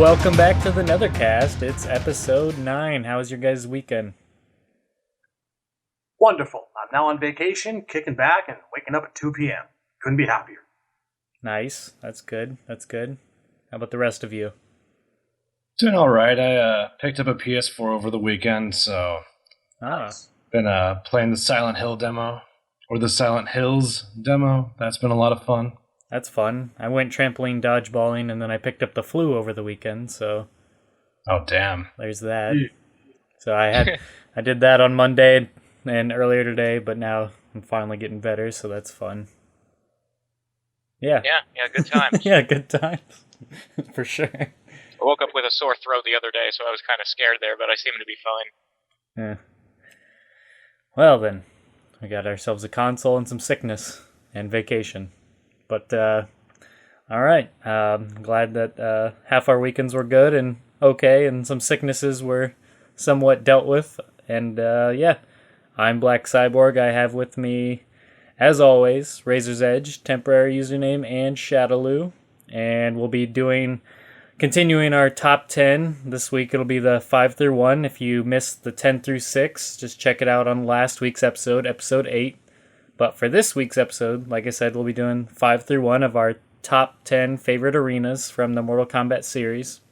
welcome back to the Netherkast. It's episode 9. How was your guys' weekend? Wonderful. I'm now on vacation, kicking back and waking up at 2 p.m. Couldn't be happier. Nice. That's good. How about the rest of you? Doing all right. I picked up a PS4 over the weekend, so Nice. been playing the Silent Hill demo, or the Silent Hills demo. That's been a lot of fun. That's fun. I went trampoline dodgeballing, and then I picked up the flu over the weekend, so... Oh, damn. There's that. So I did that on Monday and earlier today, but now I'm finally getting better, so that's fun. Yeah, good times. yeah, good times. For sure. I woke up with a sore throat the other day, so I was kind of scared there, but I seem to be fine. Yeah. Well then, we got ourselves a console and some sickness and vacation. But, alright. Glad that half our weekends were good and okay, and some sicknesses were somewhat dealt with. And, yeah. I'm Black Cyborg. I have with me, as always, Razor's Edge, temporary username, and Shadowloo. And we'll be continuing our top 10. This week it'll be the 5 through 1. If you missed the 10 through 6, just check it out on last week's episode 8. But for this week's episode, like I said, we'll be doing 5 through 1 of our top 10 favorite arenas from the Mortal Kombat series.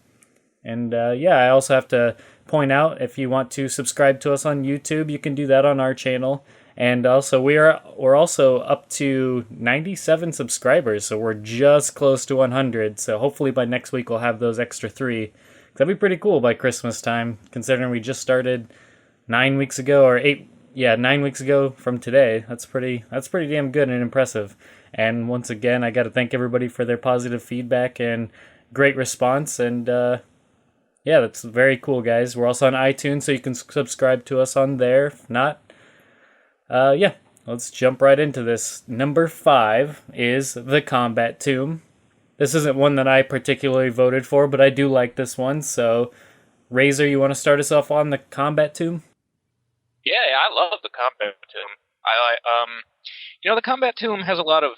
And I also have to point out, if you want to subscribe to us on YouTube, you can do that on our channel. And also, we're also up to 97 subscribers, so we're just close to 100. So hopefully by next week we'll have those extra 3. That'd be pretty cool by Christmas time, considering we just started 9 weeks ago, or 9 weeks ago from today. That's pretty damn good and impressive. And once again, I got to thank everybody for their positive feedback and great response. And that's very cool, guys. We're also on iTunes, so you can subscribe to us on there. If not, let's jump right into this. Number 5 is The Combat Tomb. This isn't one that I particularly voted for, but I do like this one. So, Razor, you want to start us off on The Combat Tomb? Yeah, I love the Combat Tomb. The Combat Tomb has a lot of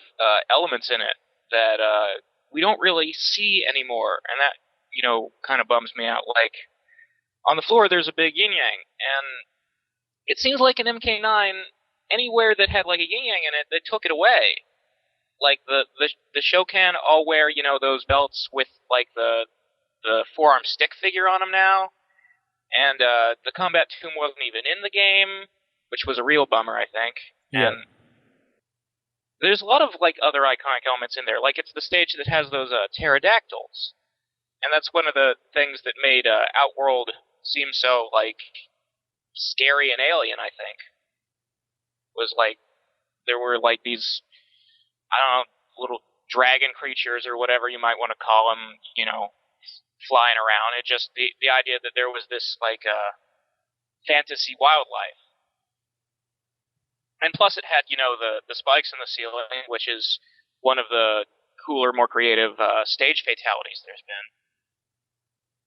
elements in it that we don't really see anymore, and that, kind of bums me out. Like, on the floor there's a big yin-yang, and it seems like in MK9, anywhere that had like a yin-yang in it, they took it away. Like the Shokan all wear, those belts with like the forearm stick figure on them now. And the Combat Tomb wasn't even in the game, which was a real bummer, I think. Yeah. And there's a lot of like other iconic elements in there. Like it's the stage that has those pterodactyls, and that's one of the things that made Outworld seem so like scary and alien. I think was like there were like these, I don't know, little dragon creatures or whatever you might want to call them, flying around. It just the idea that there was this like fantasy wildlife, and plus it had the spikes in the ceiling, which is one of the cooler, more creative stage fatalities there's been.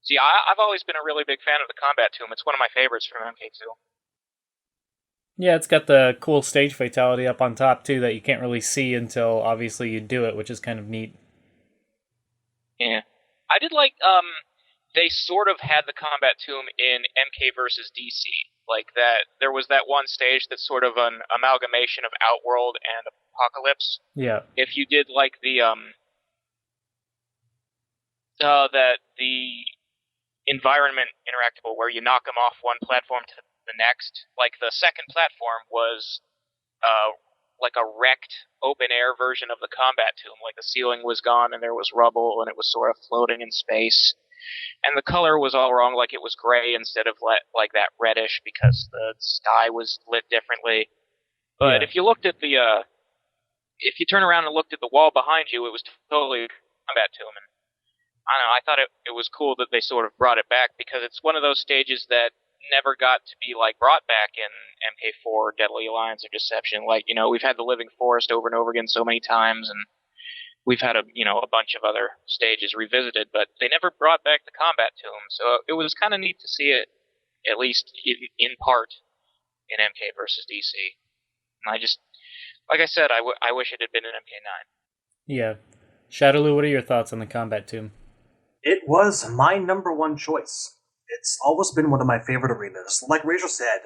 See, I've always been a really big fan of the Combat Tomb. It's one of my favorites from MK2. Yeah, it's got the cool stage fatality up on top too that you can't really see until obviously you do it, which is kind of neat. Yeah. I did like, they sort of had the Combat Tomb in MK versus DC. Like that, there was that one stage that's sort of an amalgamation of Outworld and Apocalypse. Yeah. If you did like the environment interactable where you knock them off one platform to the next, like the second platform was, like a wrecked open-air version of the Combat Tomb. Like the ceiling was gone and there was rubble and it was sort of floating in space. And the color was all wrong, like it was gray instead of like that reddish because the sky was lit differently. But if you looked at if you turn around and looked at the wall behind you, it was totally Combat Tomb. And I don't know, I thought it was cool that they sort of brought it back because it's one of those stages that never got to be like brought back in MK4, Deadly Alliance, or Deception. Like, we've had the Living Forest over and over again so many times, and we've had a bunch of other stages revisited, but they never brought back the Combat Tomb. So it was kind of neat to see it, at least in part, in MK versus DC. And I just, like I said, I wish it had been in MK9. Yeah. Shadowloo, what are your thoughts on the Combat Tomb? It was my number one choice. It's always been one of my favorite arenas. Like Rachel said,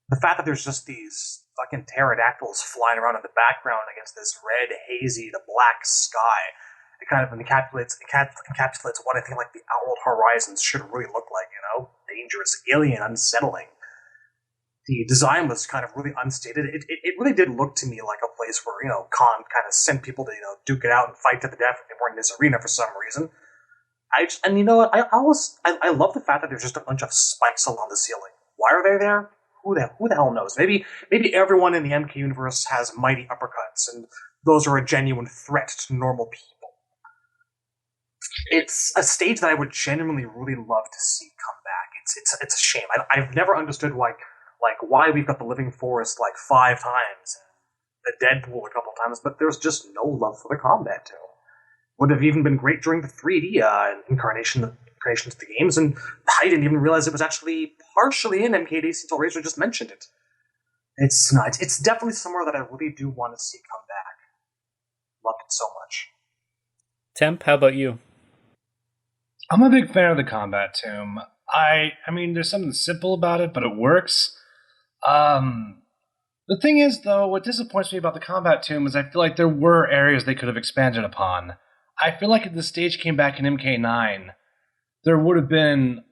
the fact that there's just these fucking pterodactyls flying around in the background against this red, hazy, the black sky, it kind of encapsulates what I think like the Outworld Horizons should really look like. Dangerous, alien, unsettling. The design was kind of really unstated. It really did look to me like a place where Khan kind of sent people to duke it out and fight to the death if they weren't in this arena for some reason. And you know what? I love the fact that there's just a bunch of spikes along the ceiling. Why are they there? Who the hell knows? Maybe everyone in the MK universe has mighty uppercuts, and those are a genuine threat to normal people. It's a stage that I would genuinely really love to see come back. It's a shame. I've never understood why we've got the Living Forest like 5 times and the Deadpool a couple times, but there's just no love for the combat too. Would have even been great during the 3D incarnations of the games, and I didn't even realize it was actually partially in MKDC until Razor just mentioned it. It's definitely somewhere that I really do want to see come back. Loved it so much. Temp, how about you? I'm a big fan of the Combat Tomb. I mean, there's something simple about it, but it works. The thing is, though, what disappoints me about the Combat Tomb is I feel like there were areas they could have expanded upon. I feel like if the stage came back in MK9, there would have been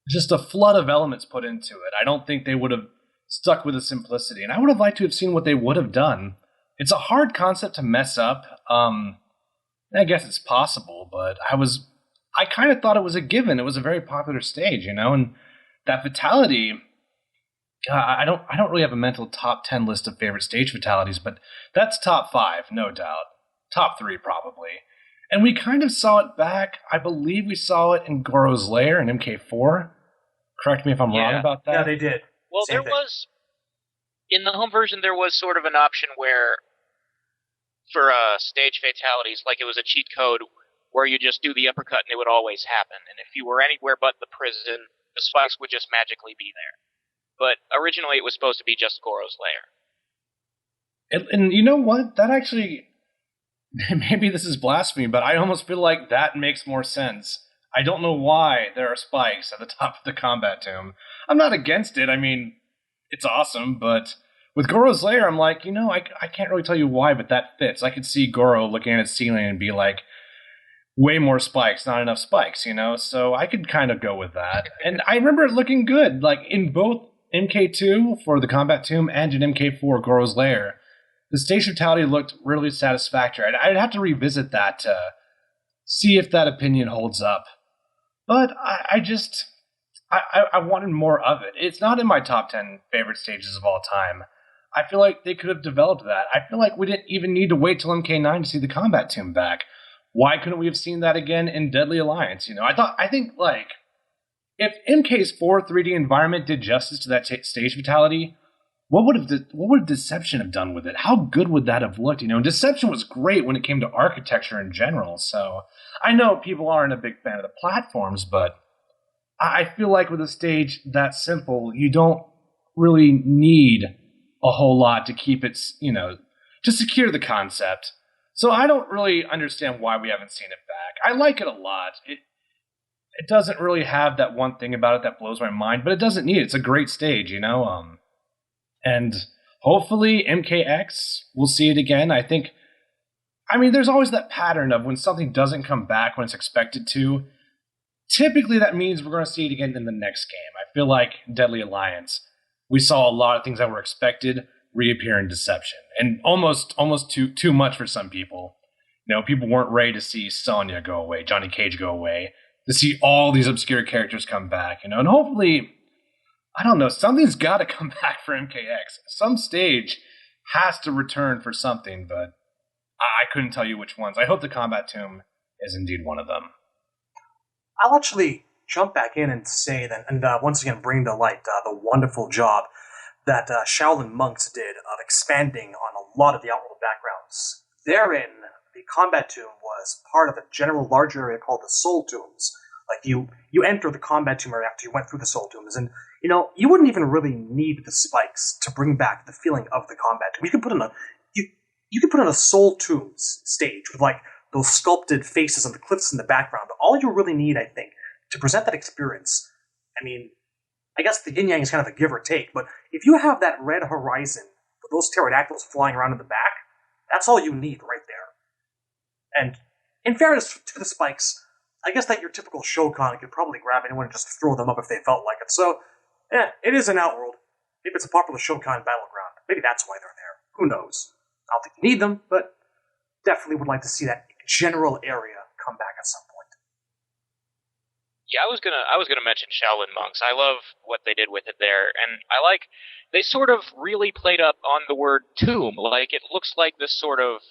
just a flood of elements put into it. I don't think they would have stuck with the simplicity, and I would have liked to have seen what they would have done. It's a hard concept to mess up. I guess it's possible, but I kind of thought it was a given. It was a very popular stage, and that fatality, God, I don't really have a mental top 10 list of favorite stage fatalities, but that's top 5, no doubt. Top 3, probably. And we kind of saw it back. I believe we saw it in Goro's Lair in MK4. Correct me if I'm wrong about that. Yeah, they did. Well, Same there thing. was, in the home version, there was sort of an option where, for stage fatalities, like it was a cheat code where you just do the uppercut and it would always happen. And if you were anywhere but the prison, the spikes would just magically be there. But originally it was supposed to be just Goro's Lair. And you know what? That actually, maybe this is blasphemy, but I almost feel like that makes more sense. I don't know why there are spikes at the top of the Combat Tomb. I'm not against it. I mean, it's awesome, but with Goro's Lair, I'm like, I can't really tell you why, but that fits. I could see Goro looking at his ceiling and be like, way more spikes, not enough spikes, So I could kind of go with that. And I remember it looking good, like in both MK2 for the Combat Tomb and in MK4 Goro's Lair. The stage fatality looked really satisfactory. I'd have to revisit that to see if that opinion holds up. But I wanted more of it. It's not in my top 10 favorite stages of all time. I feel like they could have developed that. I feel like we didn't even need to wait till MK9 to see the Combat Tomb back. Why couldn't we have seen that again in Deadly Alliance? I think if MK's 4 3D environment did justice to that stage fatality, what would Deception have done with it? How good would that have looked? And Deception was great when it came to architecture in general. So I know people aren't a big fan of the platforms, but I feel like with a stage that simple, you don't really need a whole lot to keep it, to secure the concept. So I don't really understand why we haven't seen it back. I like it a lot. It doesn't really have that one thing about it that blows my mind, but it doesn't need it. It's a great stage, And hopefully MKX, we'll see it again. There's always that pattern of when something doesn't come back when it's expected to. Typically that means we're going to see it again in the next game. I feel like Deadly Alliance, we saw a lot of things that were expected reappear in Deception, and almost too much for some people. People weren't ready to see Sonya go away, Johnny Cage go away, to see all these obscure characters come back, and hopefully, I don't know, something's got to come back for MKX. Some stage has to return for something, but I couldn't tell you which ones. I hope the Combat Tomb is indeed one of them. I'll actually jump back in and say that, and once again bring to light the wonderful job that Shaolin monks did of expanding on a lot of the Outworld backgrounds. Therein, the Combat Tomb was part of a general larger area called the Soul Tombs. Like, you enter the Combat Tomb area after you went through the Soul Tombs, and, you wouldn't even really need the spikes to bring back the feeling of the Combat Tomb. You could put in a Soul Tombs stage with, those sculpted faces on the cliffs in the background. you really need, I think, to present that experience. I mean, I guess the yin yang is kind of a give or take, but if you have that red horizon with those pterodactyls flying around in the back, that's all you need right there. And in fairness to the spikes, I guess that your typical Shokan could probably grab anyone and just throw them up if they felt like it. So, yeah, it is an Outworld. Maybe it's a popular Shokan battleground. Maybe that's why they're there. Who knows? I don't think you need them, but definitely would like to see that general area come back at some point. Yeah, I was gonna mention Shaolin monks. I love what they did with it there, and I like they sort of really played up on the word tomb. Like it looks like this sort of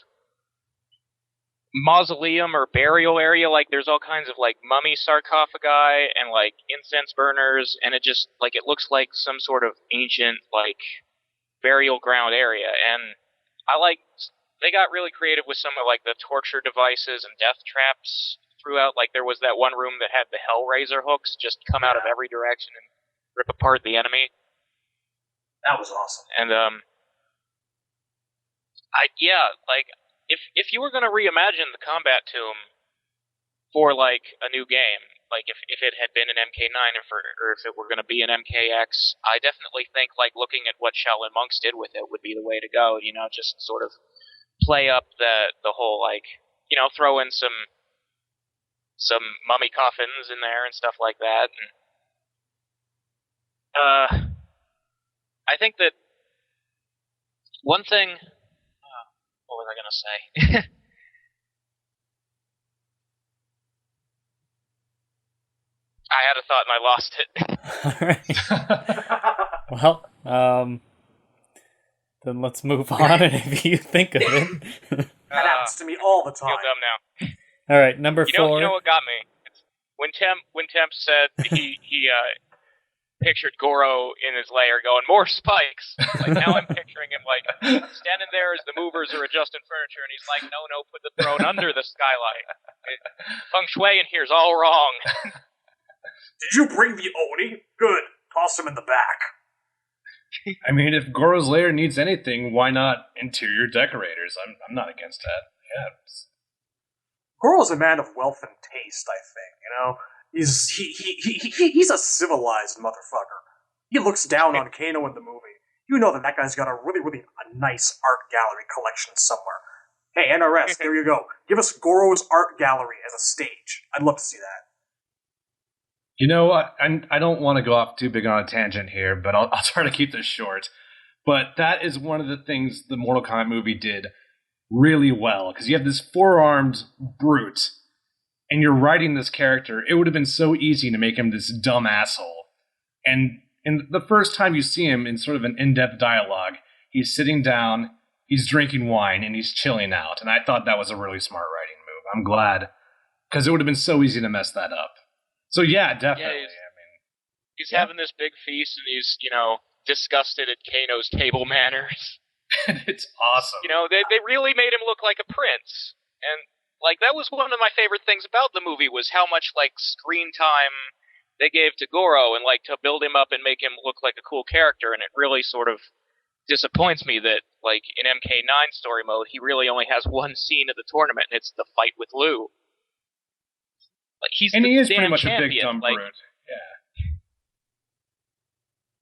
mausoleum or burial area. Like there's all kinds of like mummy sarcophagi and like incense burners, and it just like it looks like some sort of ancient like burial ground area. And I like they got really creative with some of like the torture devices and death traps throughout. Like there was that one room that had the Hellraiser hooks just come out of every direction and rip apart the enemy. That was awesome. And if you were going to reimagine the combat tomb for like a new game, like if it had been an MK9 or if it were going to be an MKX, I definitely think like looking at what Shaolin monks did with it would be the way to go. You know, just sort of play up the whole like, you know, throw in some mummy coffins in there and stuff like that. And I think that one thing. What was I gonna say? I had a thought and I lost it. All right. Well, then let's move on. And if you think of it, that happens to me all the time. I feel dumb now. All right, number 4. You know what got me? It's when Temp said he pictured Goro in his lair going, more spikes. Like now I'm picturing him like standing there as the movers are adjusting furniture, and he's like, no, put the throne under the skylight. Feng Shui in here's all wrong. Did you bring the Oni? Good. Toss him in the back. I mean, if Goro's lair needs anything, why not interior decorators? I'm not against that. Yeah. Goro's a man of wealth and taste, I think, you know? He's a civilized motherfucker. He looks down on Kano in the movie. You know that guy's got a really nice art gallery collection somewhere. Hey, NRS, there you go. Give us Goro's art gallery as a stage. I'd love to see that. You know, I don't want to go off too big on a tangent here, but I'll try to keep this short. But that is one of the things the Mortal Kombat movie did really well, because you have this four-armed brute, and you're writing this character. It would have been so easy to make him this dumb asshole. And the first time you see him in sort of an in-depth dialogue, he's sitting down, he's drinking wine, and he's chilling out. And I thought that was a really smart writing move. I'm glad, because it would have been so easy to mess that up. So yeah, definitely. Yeah, he's having this big feast, and he's, disgusted at Kano's table manners. And it's awesome. They really made him look like a prince. And, that was one of my favorite things about the movie, was how much, screen time they gave to Goro, and, to build him up and make him look like a cool character. And it really sort of disappoints me that, in MK9 story mode, he really only has one scene at the tournament, and it's the fight with Liu. He is pretty much champion. A big dumb brute. Yeah.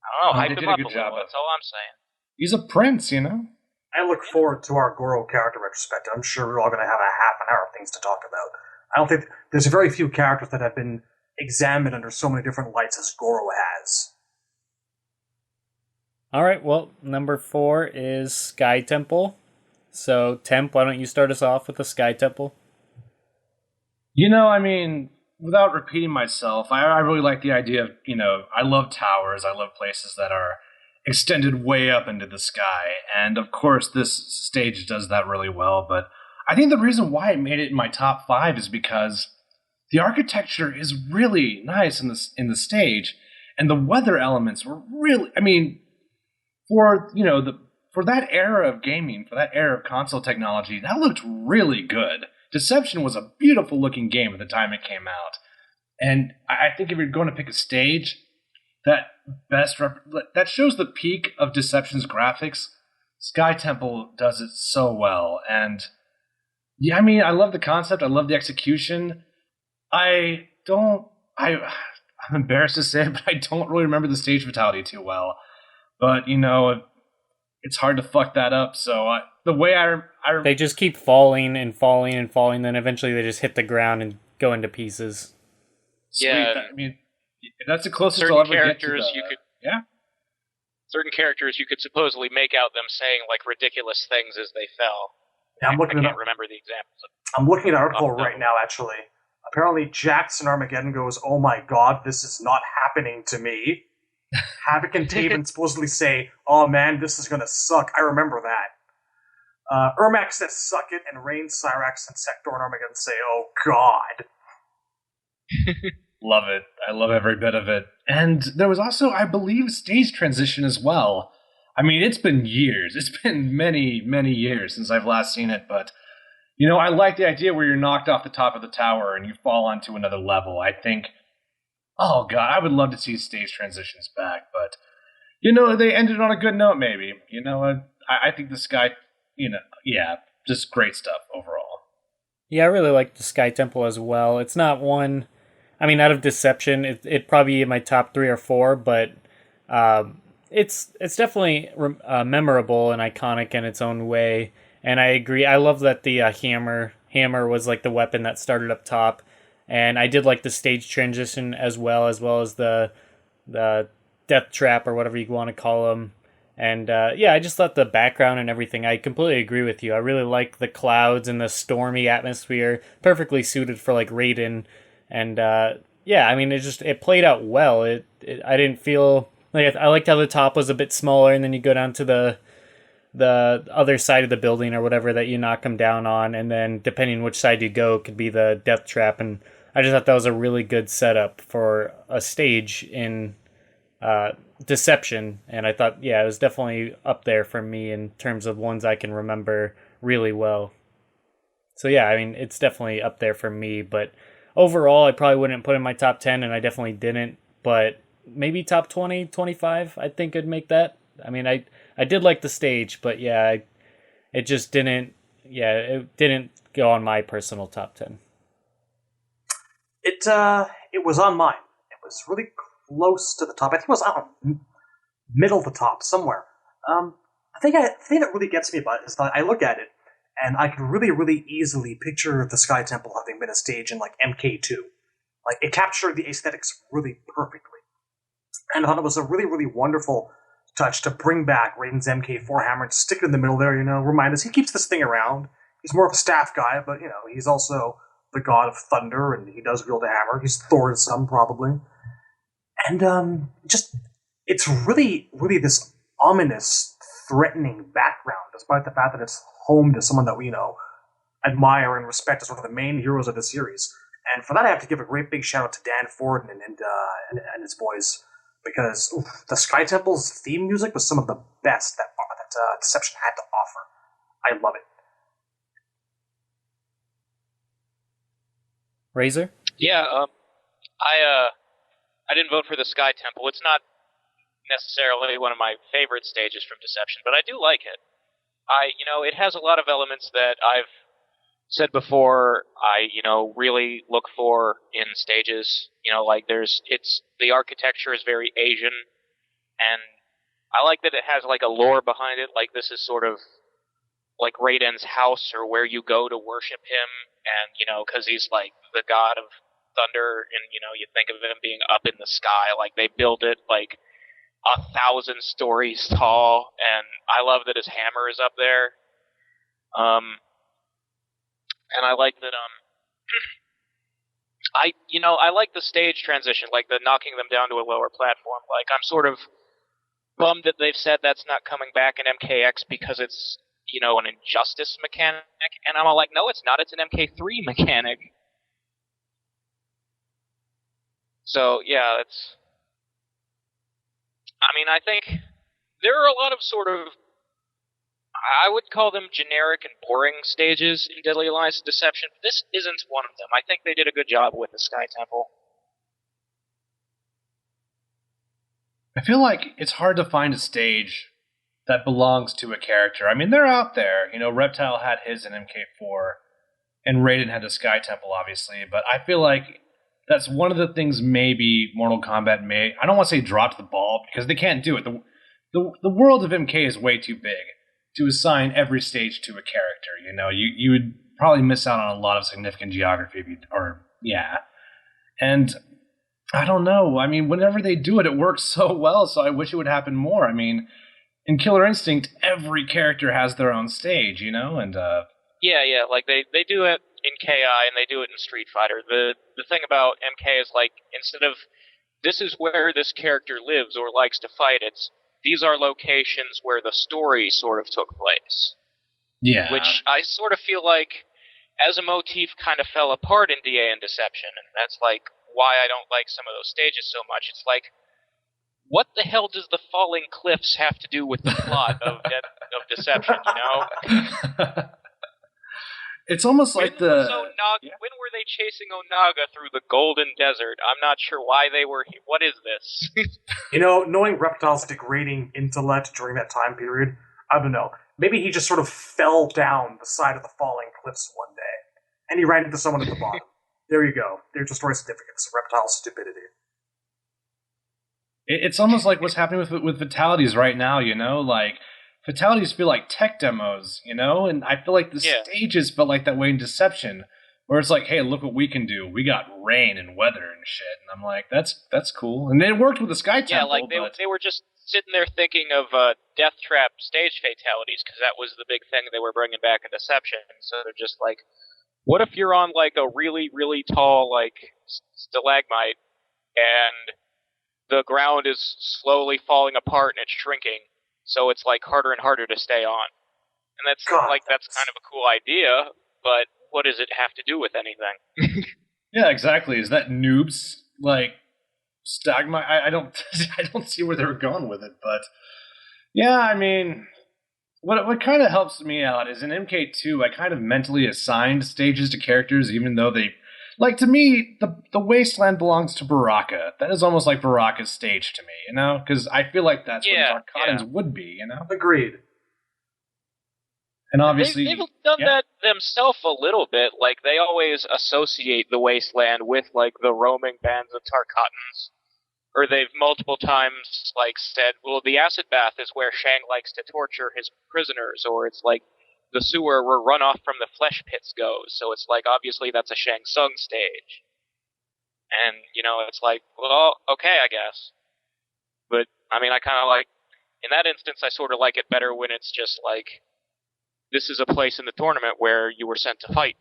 I don't know, hype him up a little, that's all I'm saying. He's a prince, I look forward to our Goro character retrospective. I'm sure we're all going to have a half an hour of things to talk about. I don't think there's very few characters that have been examined under so many different lights as Goro has. All right, well, number 4 is Sky Temple. So, Temp, why don't you start us off with the Sky Temple? Without repeating myself, I really like the idea of, I love towers. I love places that are extended way up into the sky. And of course, this stage does that really well. But I think the reason why it made it in my top 5 is because the architecture is really nice in the stage. And the weather elements were really, for that era of gaming, for that era of console technology, that looked really good. Deception was a beautiful looking game at the time it came out. And I think if you're going to pick a stage that that shows the peak of Deception's graphics, Sky Temple does it so well. And yeah, I love the concept. I love the execution. I don't. I'm embarrassed to say it, but I don't really remember the stage fatality too well. But it's hard to fuck that up. So the way they just keep falling and falling and falling, then eventually they just hit the ground and go into pieces. Sweet. Yeah. I mean, that's the closest certain I'll ever characters get to you could yeah. certain characters you could supposedly make out them saying like ridiculous things as they fell. Yeah, I can't remember the examples. I'm looking at an article right now, actually. Apparently, Jax in Armageddon goes, "Oh my god, this is not happening to me." Havoc and Taven supposedly say, "Oh man, this is gonna suck." I remember that. Ermac says, "Suck it," and Rain, Cyrax, and Sector in Armageddon say, "Oh god." Love it. I love every bit of it. And there was also, I believe, stage transition as well. I mean, it's been years. It's been many, many years since I've last seen it, but I like the idea where you're knocked off the top of the tower and you fall onto another level. I think, oh god, I would love to see stage transitions back, but they ended on a good note. Maybe I think the Sky, just great stuff overall. Yeah, I really like the Sky Temple as well. It's not one, I mean, out of Deception, it'd probably be in my top 3 or 4, but it's definitely memorable and iconic in its own way. And I agree. I love that the hammer was like the weapon that started up top, and I did like the stage transition as well as the death trap or whatever you want to call them. And I just thought the background and everything. I completely agree with you. I really like the clouds and the stormy atmosphere, perfectly suited for like Raiden. And I mean, it played out well. I didn't feel like I liked how the top was a bit smaller, and then you go down to the other side of the building or whatever that you knock them down on, and then depending which side you go could be the death trap. And I just thought that was a really good setup for a stage in Deception, and I thought it was definitely up there for me in terms of ones I can remember really well. So I mean, it's definitely up there for me, but overall I probably wouldn't put in my top 10, and I definitely didn't, but maybe top 20, 25, I think I'd make that. I mean, I did like the stage, but it just didn't, it didn't go on my personal top 10. It was on mine. It was really close to the top. I think it was, middle of the top, somewhere. The thing that really gets me about it is that I look at it, and I can really, really easily picture the Sky Temple having been a stage in, like, MK2. Like, it captured the aesthetics really perfectly. And I thought it was a really, really wonderful touch to bring back Raiden's MK4 hammer and stick it in the middle there, remind us he keeps this thing around. He's more of a staff guy, but, he's also the god of thunder, and he does wield a hammer. He's Thor to some, probably. And it's really, really this ominous, threatening background, despite the fact that it's home to someone that we, admire and respect as one of the main heroes of the series. And for that, I have to give a great big shout out to Dan Ford and his boys, because the Sky Temple's theme music was some of the best that Deception had to offer. I love it. Razor? Yeah, I didn't vote for the Sky Temple. It's not necessarily one of my favorite stages from Deception, but I do like it. It has a lot of elements that I've said before I, really look for in stages. Like the architecture is very Asian, and I like that it has like a lore behind it. Like this is sort of like Raiden's house, or where you go to worship him, and because he's like the god of thunder, and you think of him being up in the sky. Like they build it like 1,000 stories tall, and I love that his hammer is up there. And I like that. I like the stage transition, like the knocking them down to a lower platform. Like I'm sort of bummed that they've said that's not coming back in MKX because it's an injustice mechanic, and I'm all like, no, it's not. It's an MK3 mechanic. So yeah, I think there are a lot of sort of, I would call them generic and boring stages in Deadly Alliance Deception, but this isn't one of them. I think they did a good job with the Sky Temple. I feel like it's hard to find a stage that belongs to a character. I mean, they're out there. Reptile had his in MK4, and Raiden had the Sky Temple, obviously, but I feel like that's one of the things maybe Mortal Kombat may, I don't want to say dropped the ball, because they can't do it. The world of MK is way too big to assign every stage to a character. You know, you would probably miss out on a lot of significant geography and I don't know. I mean, whenever they do it, it works so well, so I wish it would happen more. I mean, in Killer Instinct, every character has their own stage, you know, and Yeah, like they do it in KI and they do it in Street Fighter. The thing about MK is, like, instead of this is where this character lives or likes to fight, it's these are locations where the story sort of took place. yeah. Which I sort of feel like, as a motif, kind of fell apart in DA and Deception, and that's, like, why I don't like some of those stages so much. It's like, what the hell does the falling cliffs have to do with the plot of Deception, you know? It's almost like when were they chasing Onaga through the Golden Desert? I'm not sure why they were here. What is this? You know, knowing Reptile's degrading intellect during that time period, I don't know. Maybe he just sort of fell down the side of the falling cliffs one day, and he ran into someone at the bottom. There you go. There's your story significance. Reptile's stupidity. It's almost like what's happening with fatalities right now, you know? Like, fatalities feel like tech demos, you know? And I feel like the stages felt like that way in Deception, where it's like, hey, look what we can do. We got rain and weather and shit. And I'm like, that's cool. And it worked with the Sky Temple. Yeah, like they were just sitting there thinking of Death Trap stage fatalities, because that was the big thing they were bringing back in Deception. So they're just like, what if you're on, like, a really, really tall, like, stalagmite, and the ground is slowly falling apart and it's shrinking, so it's, like, harder and harder to stay on. And that's kind of a cool idea, but what does it have to do with anything? Yeah, exactly. Is that noobs, like, stalagmite? I don't I don't see where they were going with it, but yeah, I mean, what kind of helps me out is in MK2, I kind of mentally assigned stages to characters, even though they, like, to me, the Wasteland belongs to Baraka. That is almost like Baraka's stage to me, you know? Because I feel like that's what Zarkatans would be, you know? Agreed. And obviously... They've done that themselves a little bit. Like, they always associate the Wasteland with, like, the roaming bands of Tarkatans. Or they've multiple times, like, said, well, the acid bath is where Shang likes to torture his prisoners, or it's like the sewer where runoff from the flesh pits goes. So it's like, obviously that's a Shang Tsung stage. And, you know, it's like, well, okay, I guess. But, I mean, I kind of like, in that instance, I sort of like it better when it's just like, this is a place in the tournament where you were sent to fight.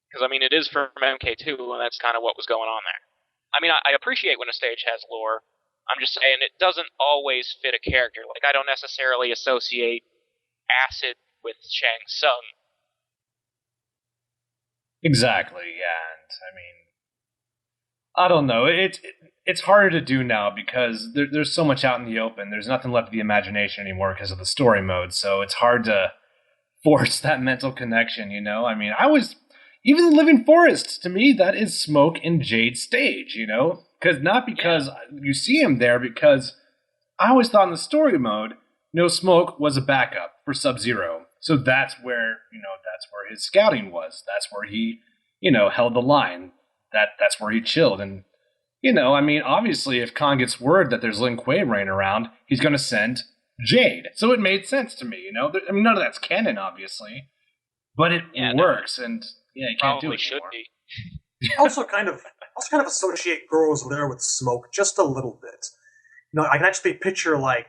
Because, I mean, it is from MK2, and that's kind of what was going on there. I mean, I appreciate when a stage has lore. I'm just saying it doesn't always fit a character. Like, I don't necessarily associate acid with Shang Tsung. Exactly, yeah. And, I mean, I don't know. It's harder to do now because there's so much out in the open. There's nothing left of the imagination anymore because of the story mode. So it's hard to force that mental connection, you know? I mean, even the Living Forest, to me, that is Smoke and Jade's stage, you know? Not because you see him there, because I always thought in the story mode, Smoke was a backup for Sub-Zero. So that's where his scouting was. That's where he, held the line. That's where he chilled. And, I mean, obviously, if Khan gets word that there's Lin Kuei running around, he's going to send Jade. So it made sense to me, I mean, none of that's canon, obviously. But it works, and... Yeah, you can't do it should anymore. be. also kind of associate Goro's lair with Smoke just a little bit. I can actually picture like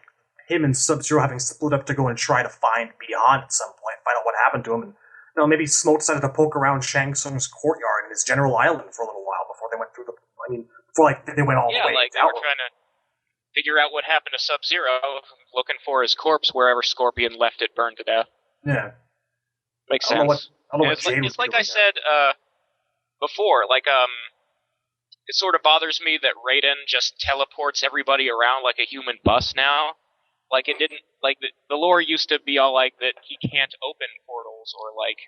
him and Sub-Zero having split up to go and try to find Beyond at some point, find out what happened to him, and maybe Smoke decided to poke around Shang Tsung's courtyard in his general island for a little while before they went through they went all the way. Yeah, like they were trying to figure out what happened to Sub-Zero, looking for his corpse wherever Scorpion left it burned to death. Yeah. Makes sense. It's like I said before, like, it sort of bothers me that Raiden just teleports everybody around like a human bus now. Like, it didn't, like, the lore used to be all like that he can't open portals or, like,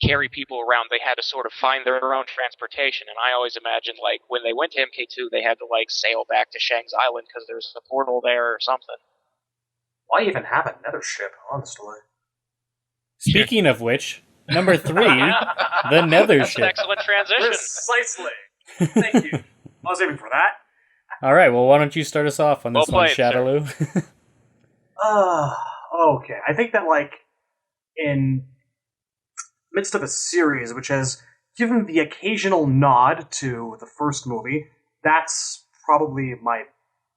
carry people around. They had to sort of find their own transportation, and I always imagined, like, when they went to MK2, they had to, like, sail back to Shang's Island because there's a portal there or something. Why even have a nether ship, honestly? Speaking of which... Number 3, the Nether That's ship. an excellent transition. Precisely. Thank you. I was aiming for that. All right, well, why don't you start us off on this Well one, played, sir. Shadaloo? Okay. I think that, like, in midst of a series which has given the occasional nod to the first movie, that's probably my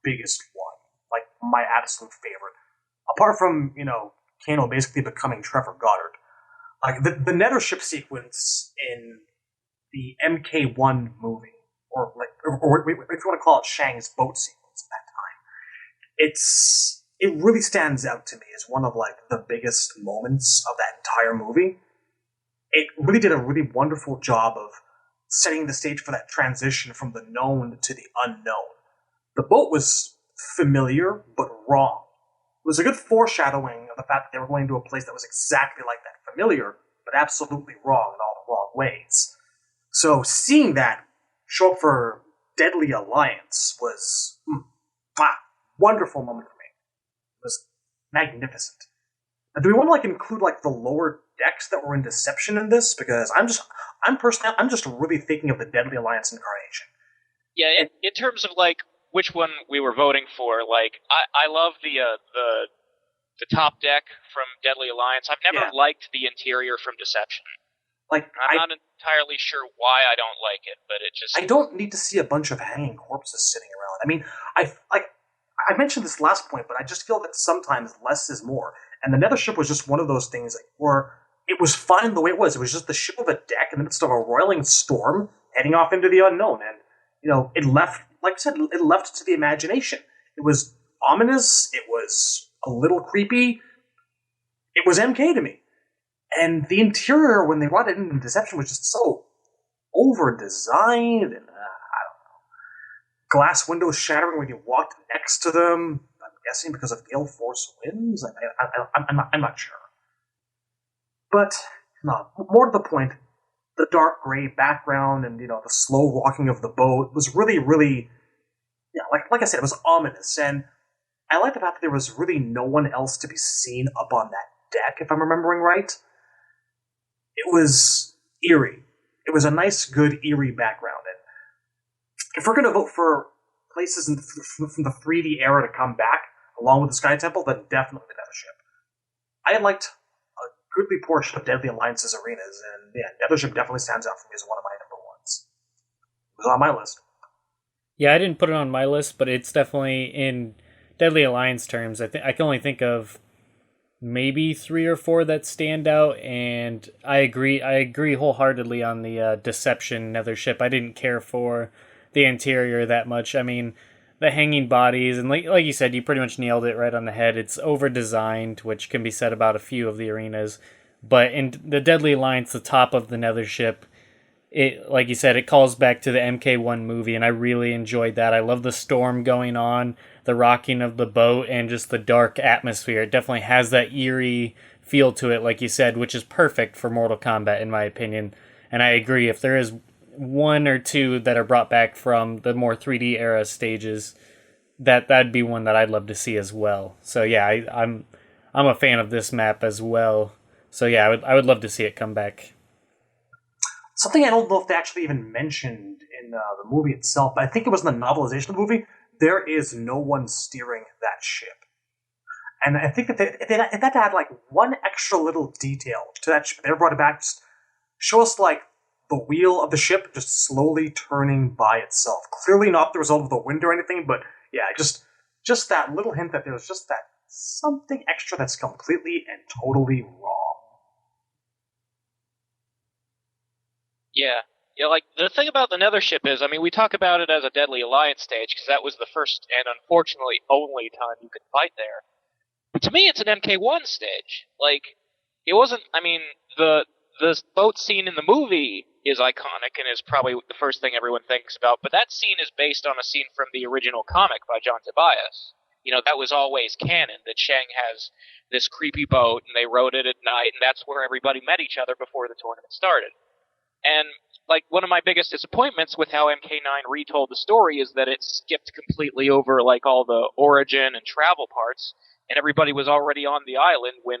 biggest one. Like, my absolute favorite. Apart from, Kano basically becoming Trevor Goddard. Like, the Nethership sequence in the MK1 movie, or if you want to call it Shang's boat sequence at that time, it really stands out to me as one of, like, the biggest moments of that entire movie. It really did a really wonderful job of setting the stage for that transition from the known to the unknown. The boat was familiar, but wrong. It was a good foreshadowing of the fact that they were going to a place that was exactly like that, familiar, but absolutely wrong in all the wrong ways. So seeing that show up for Deadly Alliance was wonderful moment for me. It was magnificent. Now, do we want to include the lower decks that were in Deception in this? Because I'm just really thinking of the Deadly Alliance incarnation. Yeah, in terms of which one we were voting for, I love the top deck from Deadly Alliance. I've never liked the interior from Deception. I'm not entirely sure why I don't like it, but it just... I don't need to see a bunch of hanging corpses sitting around. I mean, I mentioned this last point, but I just feel that sometimes less is more. And the Nethership was just one of those things where it was fine the way it was. It was just the ship of a deck in the midst of a roiling storm heading off into the unknown. And, it left, like I said, it left to the imagination. It was ominous. It was a little creepy. It was MK to me. And the interior, when they brought it in Deception, was just so over-designed, and I don't know. Glass windows shattering when you walked next to them. I'm guessing because of gale force winds. I'm not sure. But no, more to the point, the dark gray background and the slow rocking of the boat was really, really, like I said, it was ominous. And I like the fact that there was really no one else to be seen up on that deck, if I'm remembering right. It was eerie. It was a nice, good, eerie background. And if we're going to vote for places from the 3D era to come back, along with the Sky Temple, then definitely the Nethership. I liked a goodly portion of Deadly Alliance's arenas, and Nethership definitely stands out for me as one of my number ones. It was on my list. Yeah, I didn't put it on my list, but it's definitely in Deadly Alliance terms. I can only think of maybe 3 or 4 that stand out, and I agree wholeheartedly on the Deception Nethership. I didn't care for the interior that much. I mean, the hanging bodies, and like you said, you pretty much nailed it right on the head. It's over-designed, which can be said about a few of the arenas, but in the Deadly Alliance, the top of the Nethership, it, like you said, it calls back to the MK1 movie, and I really enjoyed that. I love the storm going on, the rocking of the boat, and just the dark atmosphere. It definitely has that eerie feel to it, like you said, which is perfect for Mortal Kombat, in my opinion. And I agree, if there is 1 or 2 that are brought back from the more 3D era stages, that'd be one that I'd love to see as well. So yeah, I'm a fan of this map as well. So yeah, I would love to see it come back. Something I don't know if they actually even mentioned in the movie itself, but I think it was in the novelization of the movie, there is no one steering that ship. And I think that if they had to add one extra little detail to that ship, they ever brought it back, just show us the wheel of the ship just slowly turning by itself. Clearly not the result of the wind or anything, but yeah, just that little hint that there's just that something extra that's completely and totally wrong. Yeah, the thing about the Nethership is, we talk about it as a Deadly Alliance stage because that was the first and unfortunately only time you could fight there. But to me, it's an MK1 stage. It wasn't. The boat scene in the movie is iconic and is probably the first thing everyone thinks about. But that scene is based on a scene from the original comic by John Tobias. That was always canon, that Shang has this creepy boat and they rode it at night, and that's where everybody met each other before the tournament started. And, one of my biggest disappointments with how MK9 retold the story is that it skipped completely over, all the origin and travel parts, and everybody was already on the island when,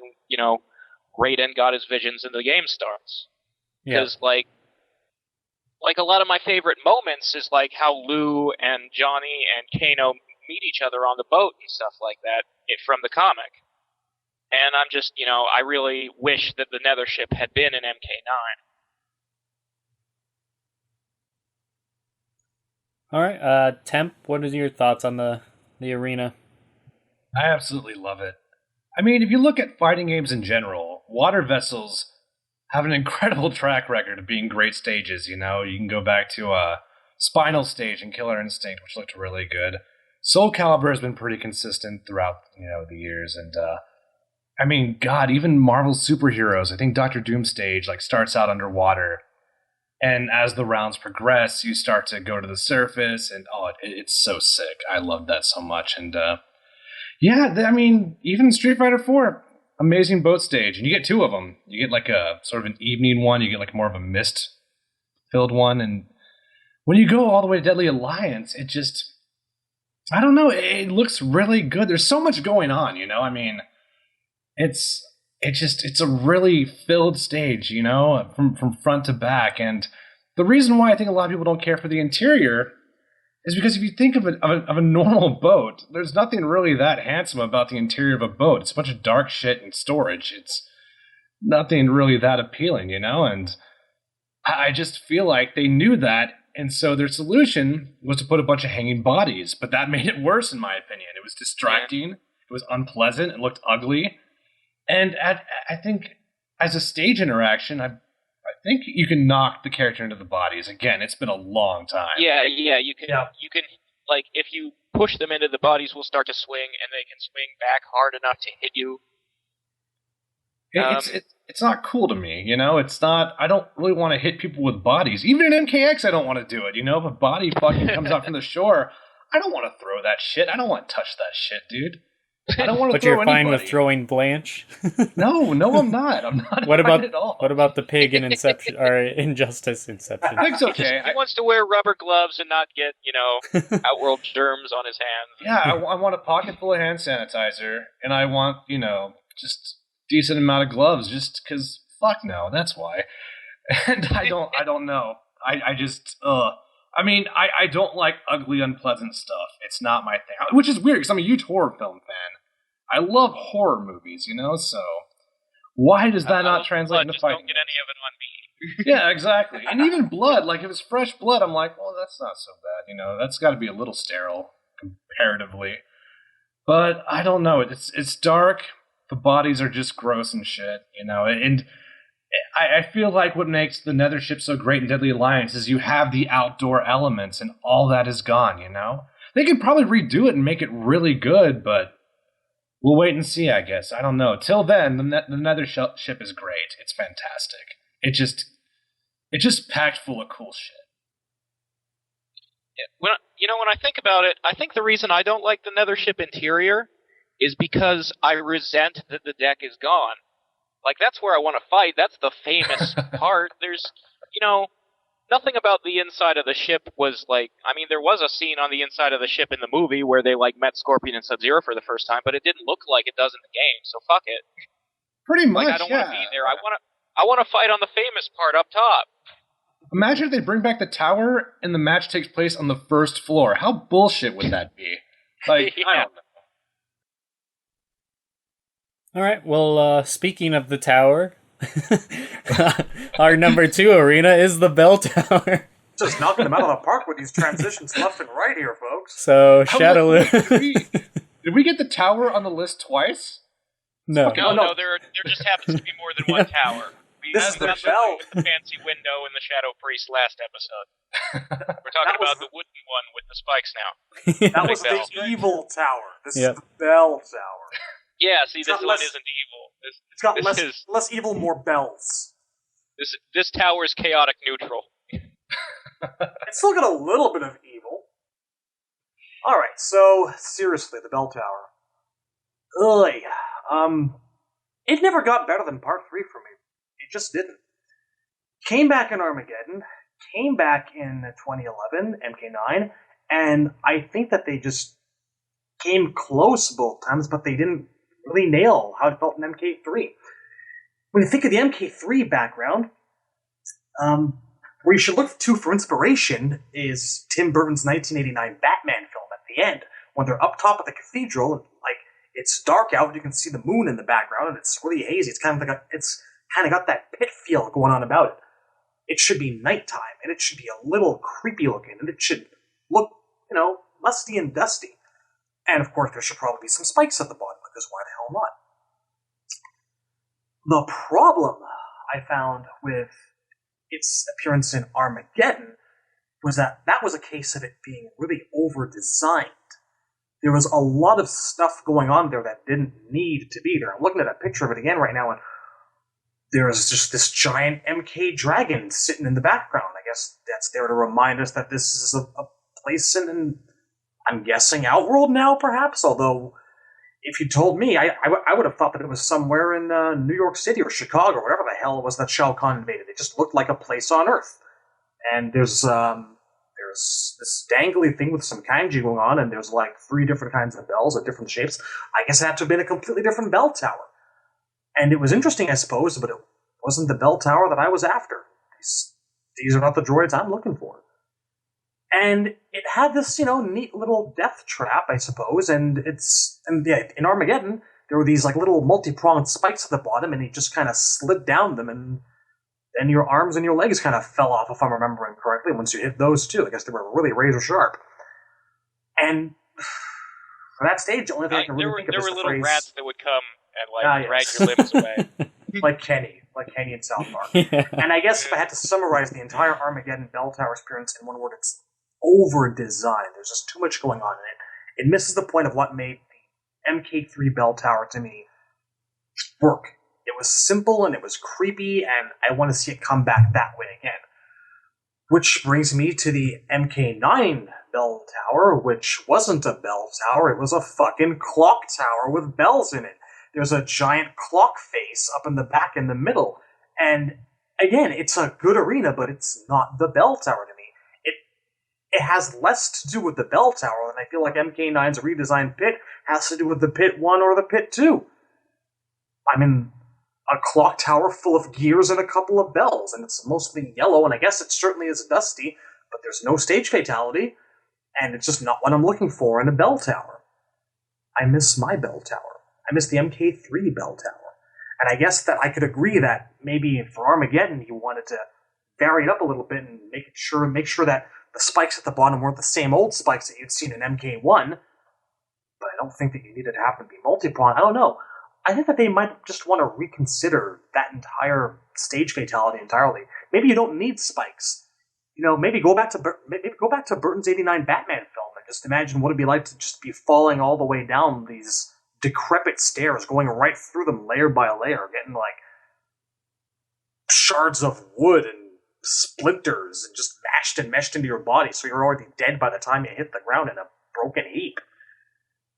Raiden got his visions and the game starts. Because, like a lot of my favorite moments is like how Lou and Johnny and Kano meet each other on the boat and stuff like that from the comic. And I'm just, I really wish that the Nethership had been in MK9. All right, Temp, what are your thoughts on the arena? I absolutely love it. I mean, if you look at fighting games in general, water vessels have an incredible track record of being great stages. You can go back to Spinal Stage and Killer Instinct, which looked really good. Soul Calibur has been pretty consistent throughout the years, and I mean, God, even Marvel superheroes. I think Doctor Doom Stage starts out underwater, and as the rounds progress, you start to go to the surface, and it's so sick. I love that so much, and I mean, even Street Fighter 4. Amazing boat stage, and you get two of them. You get a sort of an evening one, you get more of a mist-filled one, and when you go all the way to Deadly Alliance, it just, I don't know, it looks really good. There's so much going on, I mean, it's a really filled stage, from front to back, and the reason why I think a lot of people don't care for the interior is because if you think of a normal boat, there's nothing really that handsome about the interior of a boat. It's a bunch of dark shit and storage. It's nothing really that appealing, and I just feel like they knew that, and so their solution was to put a bunch of hanging bodies, but that made it worse, in my opinion. It was distracting, it was unpleasant, it looked ugly, and I think as a stage interaction, I think you can knock the character into the bodies. Again, it's been a long time. Yeah, you can. Yeah. You can, if you push them into the bodies, will start to swing, and they can swing back hard enough to hit you. It's not cool to me, It's not. I don't really want to hit people with bodies. Even in MKX, I don't want to do it. If a body fucking comes out from the shore, I don't want to throw that shit. I don't want to touch that shit, dude. I don't want to but throw you're fine anybody. with throwing Blanche? No, I'm not. I'm not. What about at all. What about the pig in Inception or Injustice Inception? Pig's okay. He wants to wear rubber gloves and not get outworld germs on his hands. Yeah, I want a pocket full of hand sanitizer, and I want just decent amount of gloves, just because. Fuck no, that's why. And I don't know. I just I mean, I don't like ugly, unpleasant stuff. It's not my thing. Which is weird, because I'm a huge horror film fan. I love horror movies, so why does that not translate into fighting? Don't get any of it on me. Yeah, exactly. And even blood, if it's fresh blood, I'm like, well, that's not so bad, That's got to be a little sterile, comparatively. But I don't know. It's dark. The bodies are just gross and shit, And I feel like what makes the Nethership so great in Deadly Alliance is you have the outdoor elements, and all that is gone, They could probably redo it and make it really good, but we'll wait and see, I guess. I don't know. Till then, the Nethership is great. It's fantastic. It's just packed full of cool shit. When I think about it, I think the reason I don't like the Nethership interior is because I resent that the deck is gone. That's where I want to fight. That's the famous part. There's, nothing about the inside of the ship was there was a scene on the inside of the ship in the movie where they met Scorpion and Sub-Zero for the first time, but it didn't look like it does in the game, so fuck it. Pretty much, I don't want to be there. I want to fight on the famous part up top. Imagine if they bring back the tower and the match takes place on the first floor. How bullshit would that be? I don't know. All right, well, speaking of the tower, our number 2 arena is the Bell Tower. Just knocking them out of the park with these transitions left and right here, folks. So, Shadowloo... Did we get the tower on the list twice? No. No, there just happens to be more than one tower. This is the bell. The fancy window in the Shadow Priest last episode. We're talking about the wooden one with the spikes now. That was the evil tower. This is the Bell Tower. Yeah, see, this one isn't evil. It's got less evil, more bells. This tower is chaotic neutral. It's still got a little bit of evil. Alright, so, seriously, the Bell Tower. It never got better than Part 3 for me. It just didn't. Came back in Armageddon, came back in 2011, MK9, and I think that they just came close both times, but they didn't really nail how it felt in MK3. When you think of the MK3 background, Where you should look to for inspiration is Tim Burton's 1989 Batman film at the end, when they're up top of the cathedral, and like it's dark out, you can see the moon in the background, and it's really hazy. It's kind of got that pit feel going on about it. It should be nighttime, and it should be a little creepy looking, and it should look, musty and dusty. And of course, there should probably be some spikes at the bottom, because why the hell not? The problem I found with its appearance in Armageddon was that was a case of it being really over-designed. There was a lot of stuff going on there that didn't need to be there. I'm looking at a picture of it again right now, and there's just this giant MK dragon sitting in the background. I guess that's there to remind us that this is a place in, I'm guessing, Outworld now, perhaps? Although, if you told me, I would have thought that it was somewhere in New York City or Chicago, or whatever the hell it was that Shao Kahn invaded. It just looked like a place on Earth. And there's this dangly thing with some kanji going on, and there's like 3 different kinds of bells of different shapes. I guess it had to have been a completely different bell tower. And it was interesting, I suppose, but it wasn't the bell tower that I was after. These are not the droids I'm looking for. And it had this, neat little death trap, I suppose, and in Armageddon, there were these like little multi-pronged spikes at the bottom, and he just kind of slid down them, and then your arms and your legs kind of fell off, if I'm remembering correctly, once you hit those too. I guess they were really razor sharp. And for that stage, the only thing I can really think of is the phrase... There were little rats that would come and drag your limbs away. like Kenny in South Park. Yeah. And I guess if I had to summarize the entire Armageddon Bell Tower experience in one word, it's over-designed. There's just too much going on in it. It misses the point of what made the MK3 Bell Tower, to me, work. It was simple, and it was creepy, and I want to see it come back that way again. Which brings me to the MK9 Bell Tower, which wasn't a bell tower, it was a fucking clock tower with bells in it. There's a giant clock face up in the back in the middle. And again, it's a good arena, but it's not the bell tower to me. It has less to do with the bell tower than I feel like MK9's redesigned pit has to do with the pit 1 or the pit 2. I'm in a clock tower full of gears and a couple of bells, and it's mostly yellow, and I guess it certainly is dusty, but there's no stage fatality, and it's just not what I'm looking for in a bell tower. I miss my bell tower. I miss the MK3 bell tower. And I guess that I could agree that maybe for Armageddon you wanted to vary it up a little bit and make sure that the spikes at the bottom weren't the same old spikes that you'd seen in MK1, but I don't think that you needed to have them be multi-pronged. I don't know. I think that they might just want to reconsider that entire stage fatality entirely. Maybe you don't need spikes. Maybe go back to Burton's '89 Batman film and just imagine what it'd be like to just be falling all the way down these decrepit stairs, going right through them layer by layer, getting like shards of wood and splinters and just meshed into your body, so you're already dead by the time you hit the ground in a broken heap.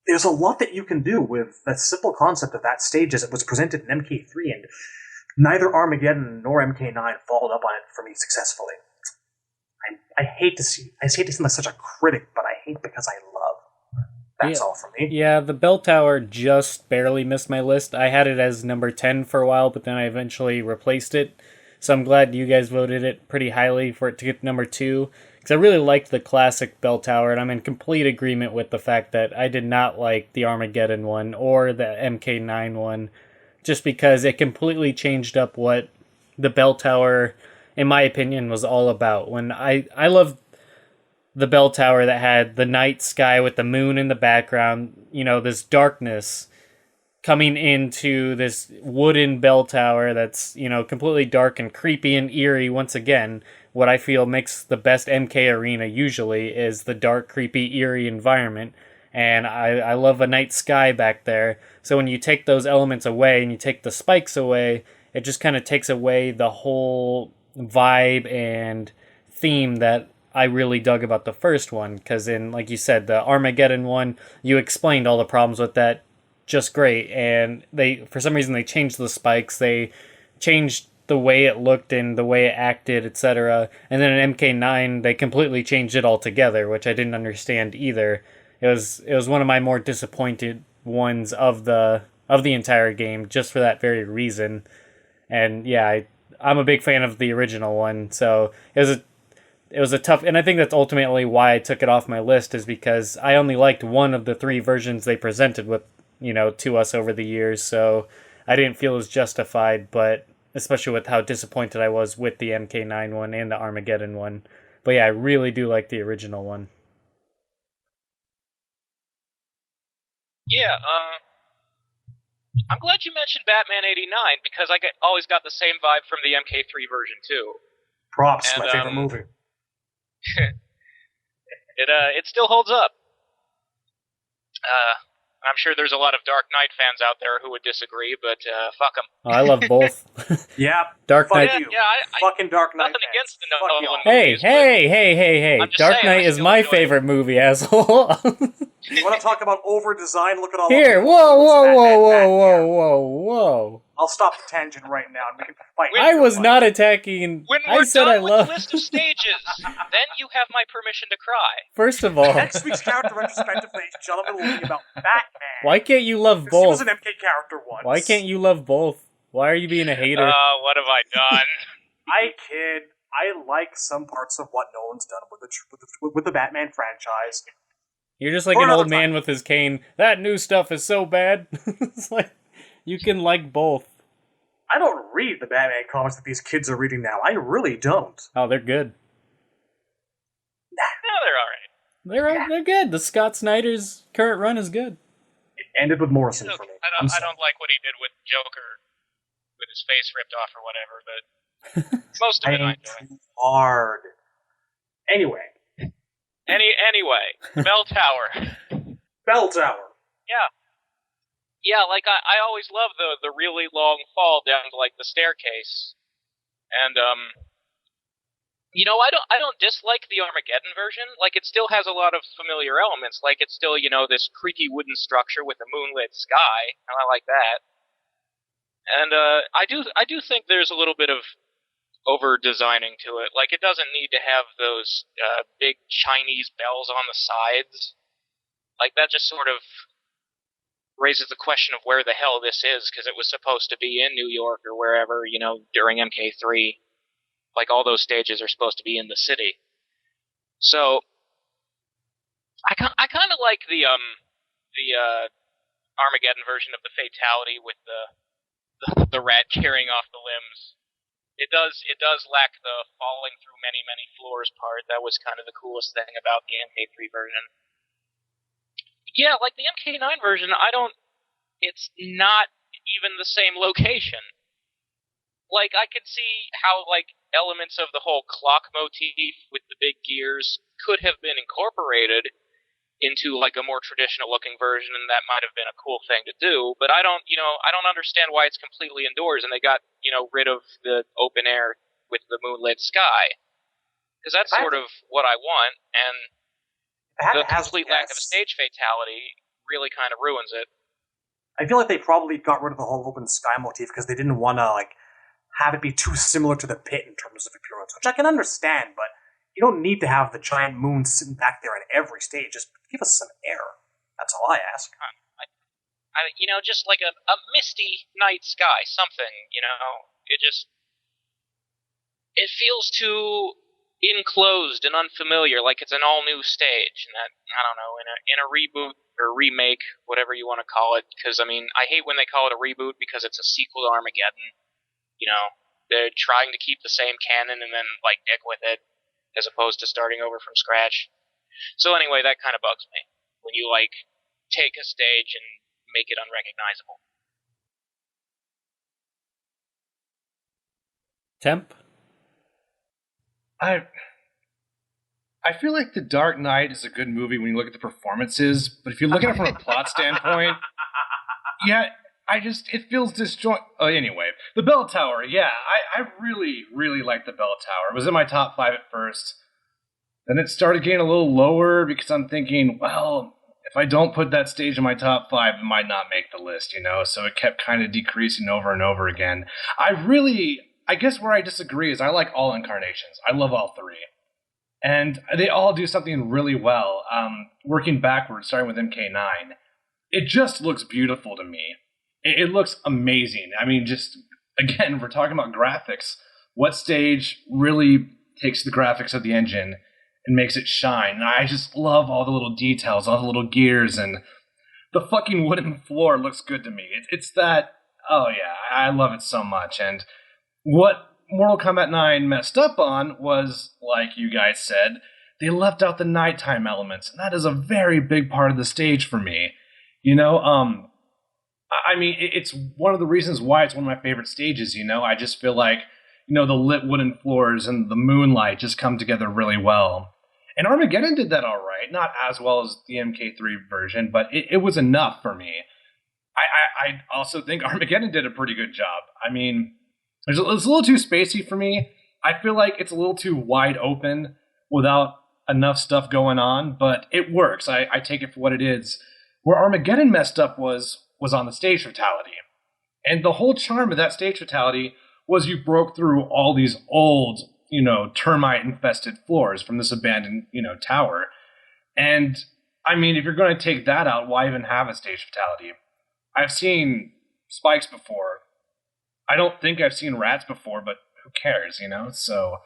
There's a lot that you can do with that simple concept of that stage as it was presented in MK3, and neither Armageddon nor MK9 followed up on it for me successfully. I hate to seem like such a critic, but I hate because I love. That's all for me. Yeah, the bell tower just barely missed my list. I had it as number 10 for a while, but then I eventually replaced it. So I'm glad you guys voted it pretty highly for it to get number 2. Because I really liked the classic bell tower, and I'm in complete agreement with the fact that I did not like the Armageddon one or the MK9 one, just because it completely changed up what the bell tower, in my opinion, was all about. When I love the bell tower that had the night sky with the moon in the background, this darkness coming into this wooden bell tower that's, completely dark and creepy and eerie. Once again, what I feel makes the best MK arena usually is the dark, creepy, eerie environment. And I love a night sky back there. So when you take those elements away and you take the spikes away, it just kind of takes away the whole vibe and theme that I really dug about the first one. Because in, like you said, the Armageddon one, you explained all the problems with that just great, and for some reason they changed the spikes, they changed the way it looked and the way it acted, etc. And then in MK9 they completely changed it altogether, which I didn't understand either. It was one of my more disappointed ones of the entire game, just for that very reason. And yeah, I'm a big fan of the original one, so it was a tough, and I think that's ultimately why I took it off my list, is because I only liked one of the 3 versions they presented with, to us over the years, so I didn't feel as justified, but especially with how disappointed I was with the MK9 one and the Armageddon one. But yeah, I really do like the original one. Yeah, I'm glad you mentioned Batman 89, because I always got the same vibe from the MK3 version, too. Props, And, my favorite movie. It still holds up. I'm sure there's a lot of Dark Knight fans out there who would disagree, but fuck them. Oh, I love both. Yeah, Dark Knight. Fucking Dark Knight. Nothing against the Fuck Nolan y'all. movies. Hey. Dark Knight is my favorite movie, asshole. You want to talk about over-design? Look at all Here, of whoa. I'll stop the tangent right now and we can fight. I was not attacking. When I we're said done I with love. the list of stages, then you have my permission to cry. First of all, Next week's character retrospective, ladies and gentlemen, will be about Batman. why can't you love He both? was an MK character once. Why can't you love both? Why are you being a hater? What have I done? I kid. I like some parts of what Nolan's done with the Batman franchise. You're just like For an another old man with his cane. That new stuff is so bad. It's like you can like both. I don't read the Batman comics that these kids are reading now. I really don't. Oh, they're good. No, they're alright. They're good. The Scott Snyder's current run is good. It ended with Morrison for me. I don't like what he did with Joker, with his face ripped off or whatever, but most of it I enjoy. Hard. Anyway. Anyway, Bell Tower. Bell Tower. Yeah. Yeah, like I always love the really long fall down to like the staircase. And I don't dislike the Armageddon version. Like it still has a lot of familiar elements. Like it's still, this creaky wooden structure with a moonlit sky, and I like that. And I do think there's a little bit of over designing to it. Like it doesn't need to have those big Chinese bells on the sides. Like that just sort of raises the question of where the hell this is, because it was supposed to be in New York or wherever, during MK3. Like all those stages are supposed to be in the city. So I kind of like the Armageddon version of the fatality with the rat carrying off the limbs. It does lack the falling through many floors part. That was kind of the coolest thing about the MK3 version. Yeah, like the MK9 version, it's not even the same location. Like, I could see how, like, elements of the whole clock motif with the big gears could have been incorporated into, like, a more traditional-looking version, and that might have been a cool thing to do, but I don't understand why it's completely indoors, and they got, rid of the open air with the moonlit sky. Because that's sort of what I want, and the complete lack of a stage fatality really kind of ruins it. I feel like they probably got rid of the whole open sky motif because they didn't want to, like, have it be too similar to the pit in terms of appearance, which I can understand, but you don't need to have the giant moon sitting back there in every stage. Just give us some air. That's all I ask. Just like a misty night sky, something, it feels too enclosed and unfamiliar, like it's an all-new stage, and that, I don't know, in a reboot or remake, whatever you want to call it, because, I hate when they call it a reboot because it's a sequel to Armageddon. They're trying to keep the same canon and then, like, dick with it, as opposed to starting over from scratch. So anyway, that kind of bugs me, when you, like, take a stage and make it unrecognizable. Temp? I feel like The Dark Knight is a good movie when you look at the performances, but if you look at it from a plot standpoint, yeah, it feels disjoint. Oh, anyway, the Bell Tower, yeah, I really, really like the Bell Tower. It was in my top 5 at first. Then it started getting a little lower because I'm thinking, well, if I don't put that stage in my top 5, it might not make the list, So it kept kind of decreasing over and over again. I guess where I disagree is I like all incarnations. I love all 3. And they all do something really well. Working backwards, starting with MK9, it just looks beautiful to me. It looks amazing. Just, again, we're talking about graphics. what stage really takes the graphics of the engine and makes it shine. And I just love all the little details, all the little gears, and the fucking wooden floor looks good to me. It's that, oh yeah, I love it so much. And what Mortal Kombat 9 messed up on was, like you guys said, they left out the nighttime elements, and that is a very big part of the stage for me. You know, I mean, it's one of the reasons why it's one of my favorite stages, you know? I just feel like, you know, the lit wooden floors and the moonlight just come together really well. And Armageddon did that all right. Not as well as the MK3 version, but it was enough for me. I also think Armageddon did a pretty good job. I mean, it's a little too spacey for me. I feel like it's a little too wide open without enough stuff going on, but it works. I take it for what it is. Where Armageddon messed up was on the stage fatality. And the whole charm of that stage fatality was you broke through all these old, you know, termite-infested floors from this abandoned, you know, tower. And, I mean, if you're going to take that out, why even have a stage fatality? I've seen spikes before. I don't think I've seen rats before, but who cares, you know? So,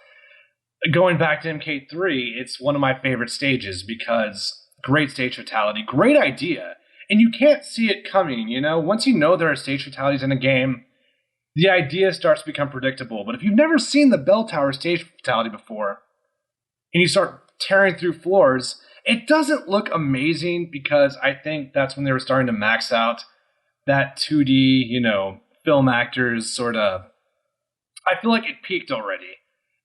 going back to MK3, it's one of my favorite stages because great stage fatality, great idea. And you can't see it coming, you know? Once you know there are stage fatalities in a game, the idea starts to become predictable. But if you've never seen the Bell Tower stage fatality before, and you start tearing through floors, it doesn't look amazing because I think that's when they were starting to max out that 2D, you know, film actors sort of... I feel like it peaked already.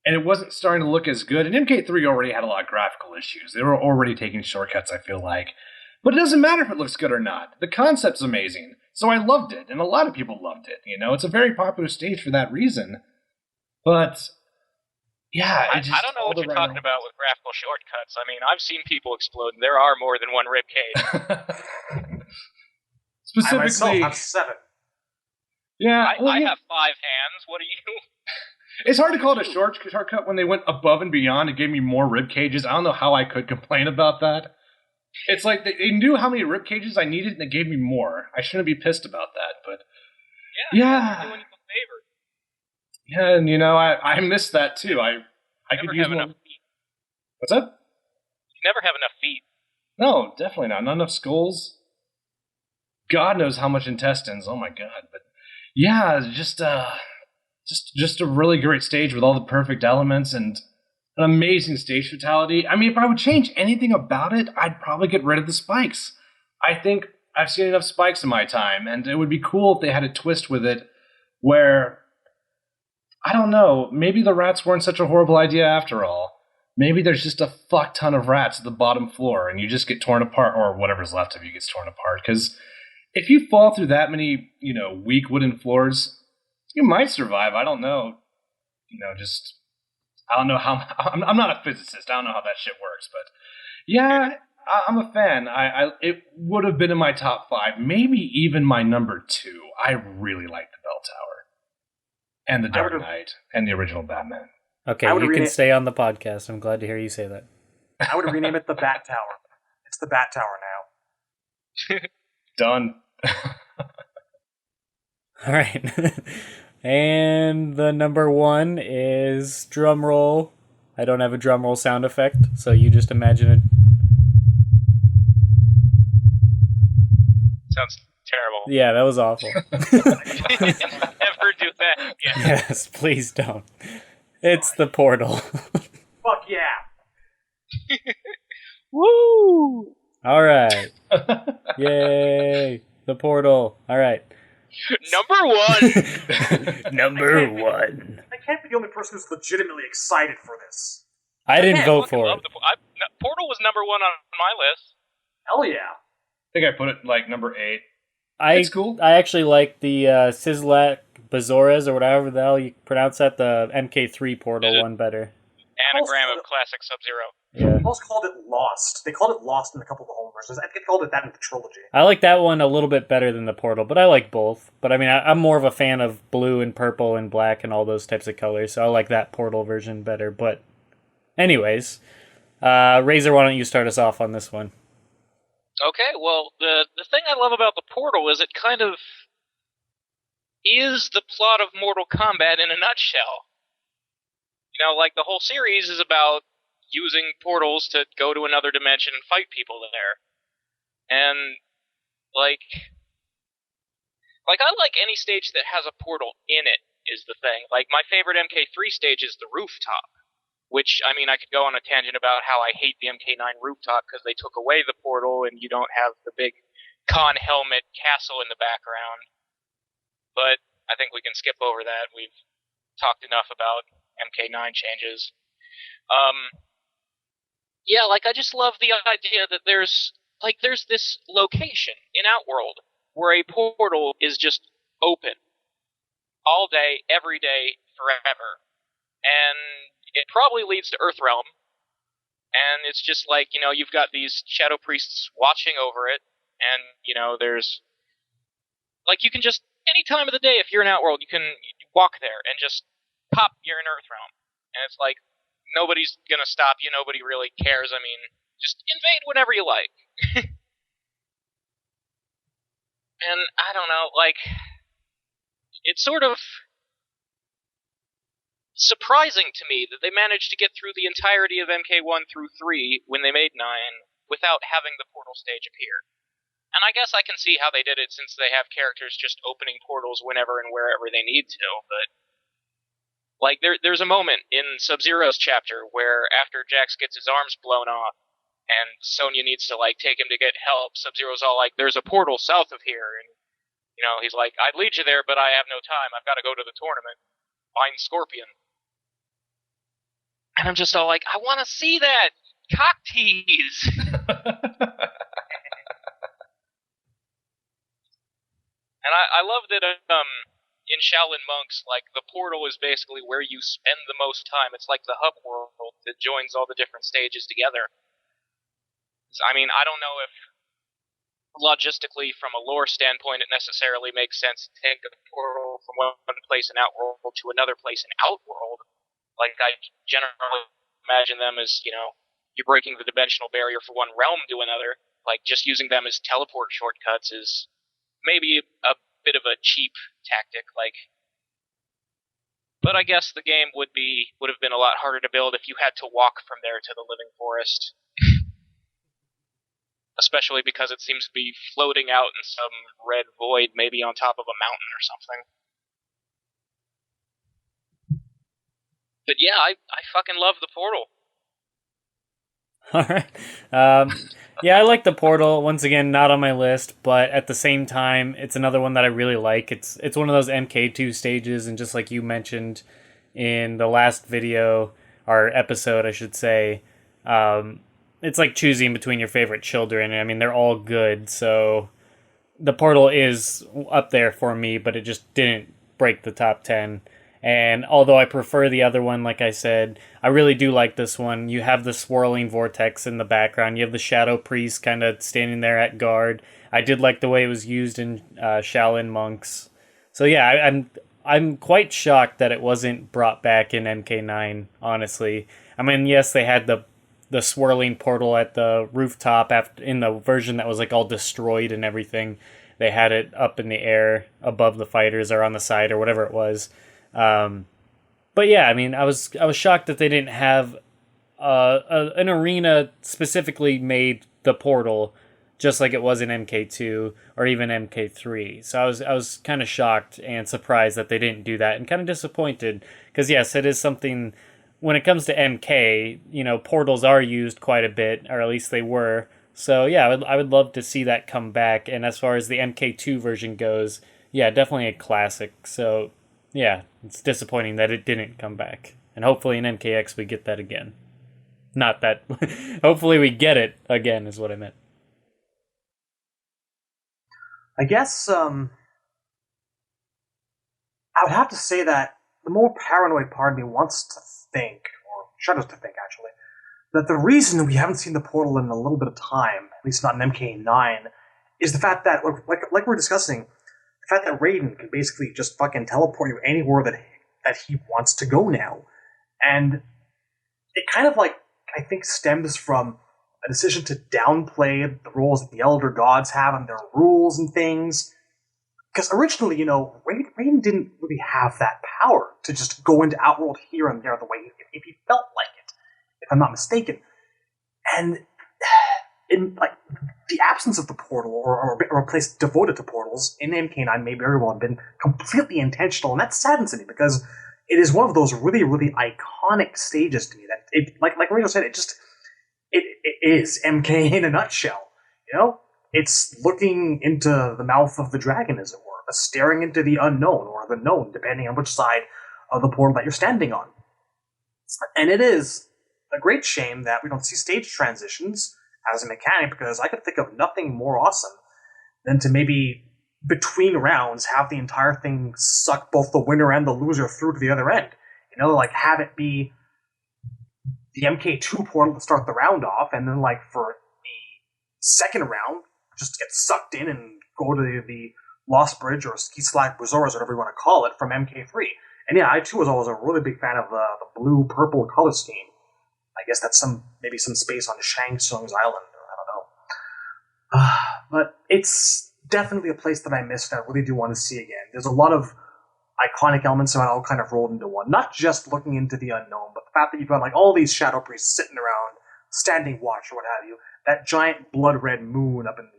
And it wasn't starting to look as good. And MK3 already had a lot of graphical issues. They were already taking shortcuts, I feel like. But it doesn't matter if it looks good or not. The concept's amazing. So I loved it, and a lot of people loved it. You know, it's a very popular stage for that reason. But, yeah, I don't know what you're talking about with graphical shortcuts. I mean, I've seen people explode, and there are more than one rib cage. Specifically, I myself have 7. Yeah, I have 5 hands. What are you? It's hard to call it a shortcut when they went above and beyond and gave me more rib cages. I don't know how I could complain about that. It's like they knew how many rib cages I needed, and they gave me more. I shouldn't be pissed about that, but yeah. Doing you a favor. Yeah, and you know, I miss that too. I could use more. Enough feet. What's up? You never have enough feet. No, definitely not. Not enough skulls. God knows how much intestines. Oh my god! But yeah, just a really great stage with all the perfect elements and an amazing stage fatality. I mean, if I would change anything about it, I'd probably get rid of the spikes. I think I've seen enough spikes in my time, and it would be cool if they had a twist with it where, I don't know, maybe the rats weren't such a horrible idea after all. Maybe there's just a fuck ton of rats at the bottom floor, and you just get torn apart, or whatever's left of you gets torn apart. Because if you fall through that many, you know, weak wooden floors, you might survive. I don't know. You know, just... I don't know how... I'm not a physicist. I don't know how that shit works, but... Yeah, I'm a fan. It would have been in my top 5, maybe even my number 2. I really like the Bell Tower. And the Dark Knight. And the original Batman. Okay, you can stay on the podcast. I'm glad to hear you say that. I would rename it the Bat Tower. It's the Bat Tower now. Done. All right. And the number 1 is drum roll. I don't have a drum roll sound effect, so you just imagine it. Sounds terrible. Yeah, that was awful. Never do that again. Yes, please don't. It's the portal. Fuck yeah. Woo! All right. Yay. The portal. All right. Number 1. Number 1. I can't be the only person who's legitimately excited for this. I didn't vote for it. Portal was number 1 on my list. Hell yeah. I think I put it like number 8. It's cool. I actually like the Sizzlack Bazores, or whatever the hell you pronounce that, the MK3 portal one better. Anagram of classic Sub-Zero. Yeah. They also called it Lost. They called it Lost in a couple of the home versions. I think they called it that in the trilogy. I like that one a little bit better than the portal, but I like both. But I mean, I'm more of a fan of blue and purple and black and all those types of colors, so I like that portal version better. But anyways, Razor, why don't you start us off on this one? Okay, well, the thing I love about the portal is it kind of is the plot of Mortal Kombat in a nutshell. You know, like, the whole series is about using portals to go to another dimension and fight people there. And, like, I like any stage that has a portal in it, is the thing. Like, my favorite MK3 stage is the rooftop, which, I mean, I could go on a tangent about how I hate the MK9 rooftop because they took away the portal and you don't have the big con helmet castle in the background. But I think we can skip over that. We've talked enough about MK9 changes. Yeah, like, I just love the idea that there's this location in Outworld where a portal is just open all day, every day, forever. And it probably leads to Earthrealm. And it's just like, you know, you've got these shadow priests watching over it, and, you know, there's, like, you can just, any time of the day, if you're in Outworld, you can walk there and just pop, you're in Earthrealm. And it's like, nobody's gonna stop you, nobody really cares. I mean, just invade whenever you like. And I don't know, like, it's sort of surprising to me that they managed to get through the entirety of MK1 through 3 when they made 9 without having the portal stage appear. And I guess I can see how they did it since they have characters just opening portals whenever and wherever they need to, but like, there's a moment in Sub-Zero's chapter where after Jax gets his arms blown off and Sonya needs to, like, take him to get help, Sub-Zero's all like, there's a portal south of here, and, you know, he's like, I'd lead you there, but I have no time. I've got to go to the tournament. Find Scorpion. And I'm just all like, I want to see that! Cock tease! And I love that, in Shaolin Monks, like, the portal is basically where you spend the most time. It's like the hub world that joins all the different stages together. I mean, I don't know if logistically, from a lore standpoint, it necessarily makes sense to take a portal from one place in Outworld to another place in Outworld. Like, I generally imagine them as, you know, you're breaking the dimensional barrier from one realm to another. Like, just using them as teleport shortcuts is maybe a bit of a cheap tactic, like. But I guess the game would have been a lot harder to build if you had to walk from there to the Living Forest. Especially because it seems to be floating out in some red void, maybe on top of a mountain or something. But yeah, I fucking love the portal. Alright. Yeah, I like the portal. Once again, not on my list, but at the same time, it's another one that I really like. It's one of those MK2 stages, and just like you mentioned in the last video, or episode, I should say, it's like choosing between your favorite children. I mean, they're all good, so the portal is up there for me, but it just didn't break the top 10. And although I prefer the other one, like I said, I really do like this one. You have the swirling vortex in the background. You have the Shadow Priest kind of standing there at guard. I did like the way it was used in Shaolin Monks. So yeah, I'm quite shocked that it wasn't brought back in MK9, honestly. I mean, yes, they had the swirling portal at the rooftop in the version that was like all destroyed and everything. They had it up in the air above the fighters or on the side or whatever it was. But yeah, I mean, I was shocked that they didn't have an arena specifically made the portal, just like it was in MK2 or even MK3. So I was kind of shocked and surprised that they didn't do that, and kind of disappointed, because yes, it is something. When it comes to MK, you know, portals are used quite a bit, or at least they were. So yeah, I would love to see that come back. And as far as the MK2 version goes, yeah, definitely a classic. So yeah, it's disappointing that it didn't come back. And hopefully in MKX we get that again. Not that. Hopefully we get it again is what I meant. I guess I would have to say that the more paranoid part of me wants to think, or shudders to think actually, that the reason we haven't seen the portal in a little bit of time, at least not in MK9, is the fact that, like we're discussing, the fact that Raiden can basically just fucking teleport you anywhere that he wants to go now. And it kind of, like, I think stems from a decision to downplay the roles that the Elder Gods have and their rules and things, because originally, Raiden didn't really have that power to just go into Outworld here and there the way if he felt like it, if I'm not mistaken. And in like the absence of the portal or a place devoted to portals in MK9 may very well have been completely intentional, and that saddens me because it is one of those really, really iconic stages to me that like Rachel said, it is MK in a nutshell. It's looking into the mouth of the dragon, as it were, staring into the unknown or the known, depending on which side of the portal that you're standing on. And it is a great shame that we don't see stage transitions as a mechanic, because I could think of nothing more awesome than to maybe between rounds have the entire thing suck both the winner and the loser through to the other end. Like have it be the MK2 portal to start the round off, and then like for the second round, just get sucked in and go to the Lost Bridge or Ski Slack Bazoras, whatever you want to call it, from MK3. And yeah, I too was always a really big fan of the blue-purple color scheme. I guess that's maybe some space on Shang Tsung's island, or I don't know. But it's definitely a place that I missed and I really do want to see again. There's a lot of iconic elements that all kind of rolled into one. Not just looking into the unknown, but the fact that you've got like all these shadow priests sitting around, standing watch or what have you. That giant blood-red moon up in the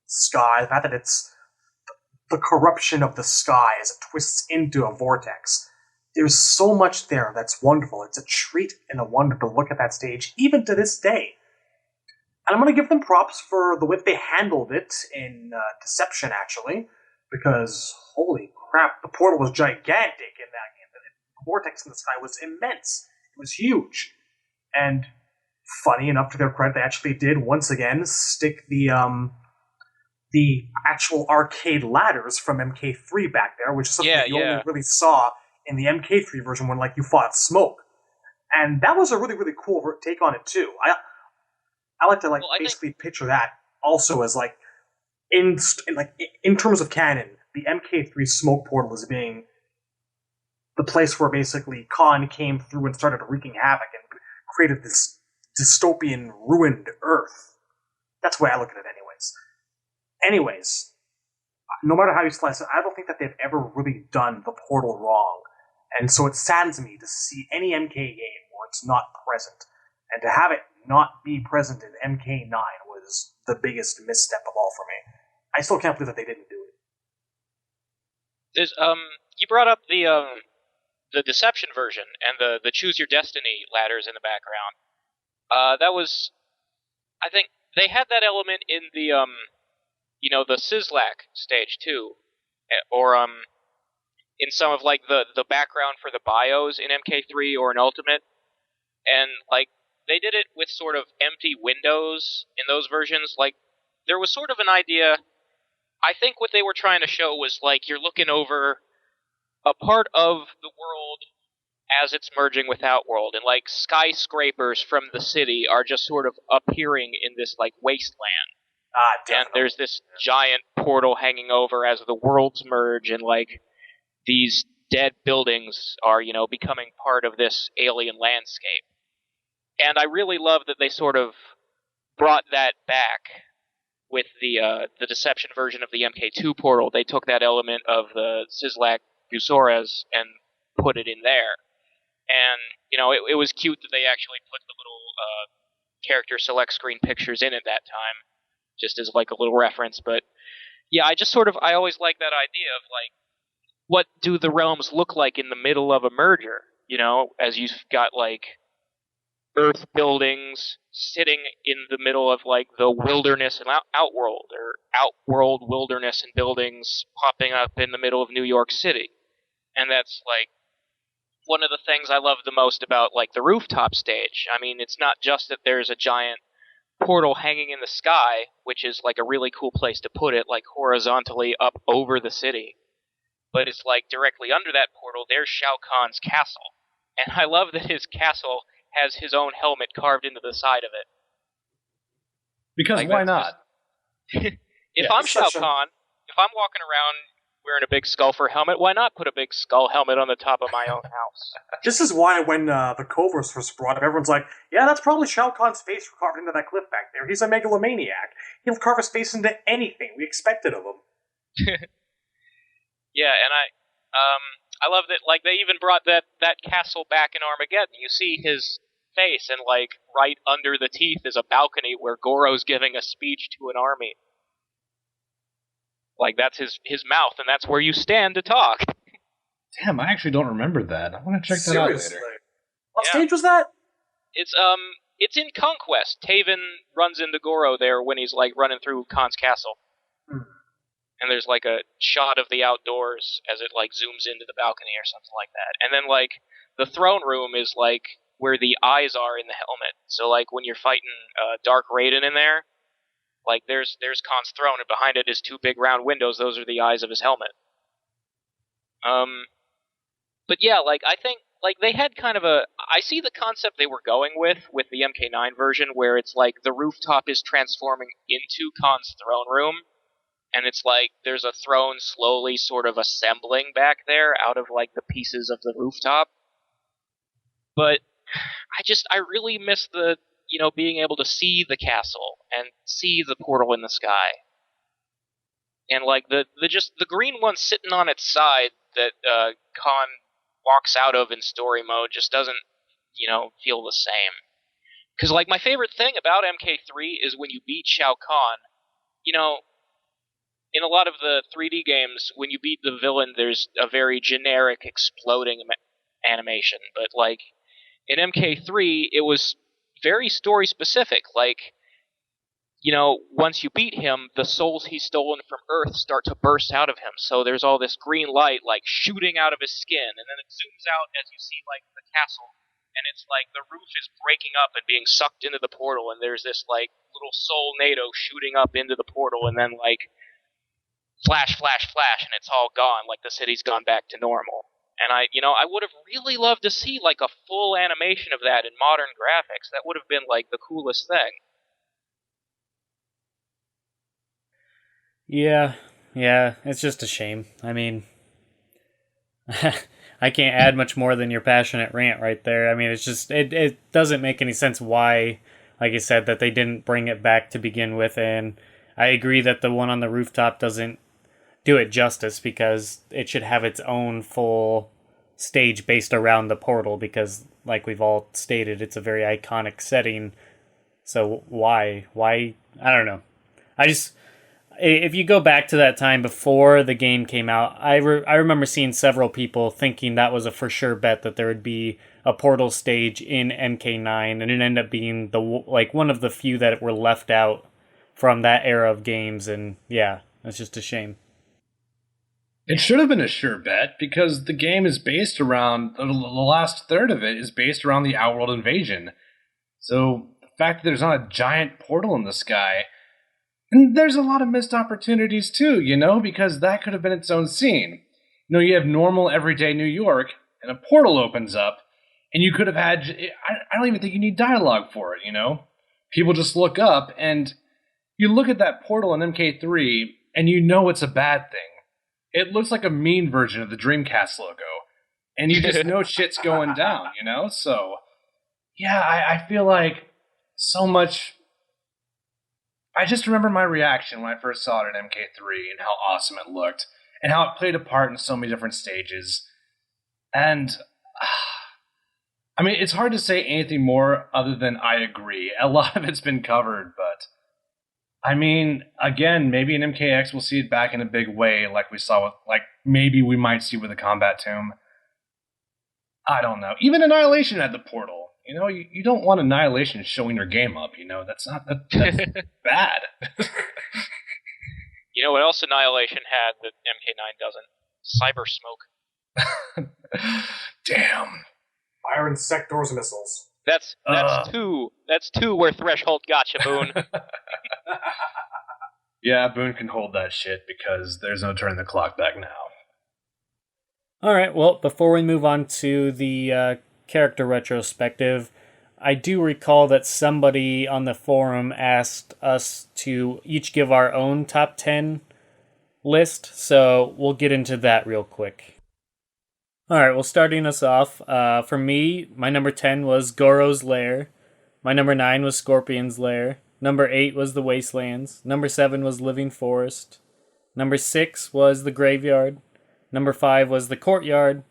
sky. The fact that it's the corruption of the sky as it twists into a vortex. There's so much there that's wonderful. It's a treat and a wonder to look at that stage, even to this day. And I'm going to give them props for the way they handled it in Deception, actually, because, holy crap, the portal was gigantic in that game. The vortex in the sky was immense. It was huge. And funny enough, to their credit, they actually did, once again, stick the actual arcade ladders from MK3 back there, which is something that you only really saw in the MK3 version when, like, you fought Smoke. And that was a really, really cool take on it, too. I like to, basically picture that also as, like, in terms of canon, the MK3 Smoke portal as being the place where basically Khan came through and started wreaking havoc and created this dystopian, ruined Earth. That's the way I look at it Anyways, no matter how you slice it, I don't think that they've ever really done the portal wrong. And so it saddens me to see any MK game where it's not present. And to have it not be present in MK9 was the biggest misstep of all for me. I still can't believe that they didn't do it. There's you brought up the Deception version and the Choose Your Destiny ladders in the background. That was, I think, they had that element in the the Sislak stage too, or in some of like the background for the bios in MK3 or in Ultimate, and like they did it with sort of empty windows in those versions. Like there was sort of an idea. I think what they were trying to show was like you're looking over a part of the world as it's merging with Outworld, and like skyscrapers from the city are just sort of appearing in this like wasteland. And there's this giant portal hanging over as the worlds merge, and like these dead buildings are, becoming part of this alien landscape. And I really love that they sort of brought that back with the Deception version of the MK2 portal. They took that element of the Sislak Busoras and put it in there. And, it was cute that they actually put the little character select screen pictures in at that time, just as like a little reference. But yeah, I always like that idea of like, what do the realms look like in the middle of a merger? As you've got like Earth buildings sitting in the middle of like the wilderness and Outworld, or Outworld wilderness and buildings popping up in the middle of New York City. And that's like one of the things I love the most about like the rooftop stage. I mean, it's not just that there's a giant portal hanging in the sky, which is like a really cool place to put it, like horizontally up over the city. But it's like directly under that portal, there's Shao Kahn's castle. And I love that his castle has his own helmet carved into the side of it. Because like, why not? If I'm Shao Kahn, if I'm walking around wearing a big skull for a helmet, why not put a big skull helmet on the top of my own house? This is why when the Covers was brought up, everyone's like, yeah, that's probably Shao Kahn's face carved into that cliff back there. He's a megalomaniac. He'll carve his face into anything we expected of him. Yeah, and I love that. Like, they even brought that castle back in Armageddon. You see his face, and like right under the teeth is a balcony where Goro's giving a speech to an army. Like, that's his mouth, and that's where you stand to talk. Damn, I actually don't remember that. I want to check that out later. What stage was that? It's in Conquest. Taven runs into Goro there when he's like running through Khan's castle. And there's like a shot of the outdoors as it like zooms into the balcony or something like that. And then like the throne room is like where the eyes are in the helmet. So like when you're fighting Dark Raiden in there, like there's Khan's throne, and behind it is two big round windows. Those are the eyes of his helmet. But yeah, like I think like they had kind of I see the concept they were going with the MK9 version, where it's like the rooftop is transforming into Khan's throne room. And it's like there's a throne slowly sort of assembling back there out of like the pieces of the rooftop. But I really miss the, being able to see the castle and see the portal in the sky. And like the green one sitting on its side that Khan walks out of in story mode just doesn't, feel the same. Because like my favorite thing about MK3 is when you beat Shao Kahn, in a lot of the 3D games, when you beat the villain, there's a very generic exploding animation. But, like, in MK3, it was very story-specific. Like, once you beat him, the souls he's stolen from Earth start to burst out of him. So there's all this green light, like, shooting out of his skin. And then it zooms out as you see, like, the castle. And it's like the roof is breaking up and being sucked into the portal. And there's this, like, little soul NATO shooting up into the portal. And then, like, flash, flash, flash, and it's all gone, like the city's gone back to normal. And I would have really loved to see like a full animation of that in modern graphics. That would have been like the coolest thing. Yeah, it's just a shame. I mean, I can't add much more than your passionate rant right there. I mean, it's just, it doesn't make any sense why, like I said, that they didn't bring it back to begin with, and I agree that the one on the rooftop doesn't do it justice, because it should have its own full stage based around the portal, because like we've all stated, it's a very iconic setting. So why I don't know. If you go back to that time before the game came out, I remember seeing several people thinking that was a for sure bet that there would be a portal stage in MK9, and it ended up being one of the few that were left out from that era of games, and yeah, that's just a shame. It should have been a sure bet, because the game is based around, the last third of it is based around the Outworld invasion. So the fact that there's not a giant portal in the sky, and there's a lot of missed opportunities too, because that could have been its own scene. You have normal everyday New York, and a portal opens up, and you could have had, I don't even think you need dialogue for it, People just look up, and you look at that portal in MK3, and it's a bad thing. It looks like a mean version of the Dreamcast logo. And you just know shit's going down, So, yeah, I feel like so much... I just remember my reaction when I first saw it in MK3 and how awesome it looked, and how it played a part in so many different stages. And... I mean, it's hard to say anything more other than I agree. A lot of it's been covered, but... I mean, again, maybe in MKX we'll see it back in a big way, like we saw with, maybe we might see with the Combat Tomb. I don't know. Even Annihilation had the portal. You don't want Annihilation showing their game up. That's that's bad. You know what else Annihilation had that MK9 doesn't? Cyber smoke. Damn. Fire and sectors missiles. That's two. That's two where Threshold gotcha, Boon. Yeah, Boon can hold that shit because there's no turning the clock back now. Alright, well, before we move on to the character retrospective, I do recall that somebody on the forum asked us to each give our own top 10 list, so we'll get into that real quick. Alright, well, starting us off, for me, my number 10 was Goro's Lair. My number 9 was Scorpion's Lair. Number 8 was The Wastelands. Number 7 was Living Forest. Number 6 was The Graveyard. Number 5 was The Courtyard.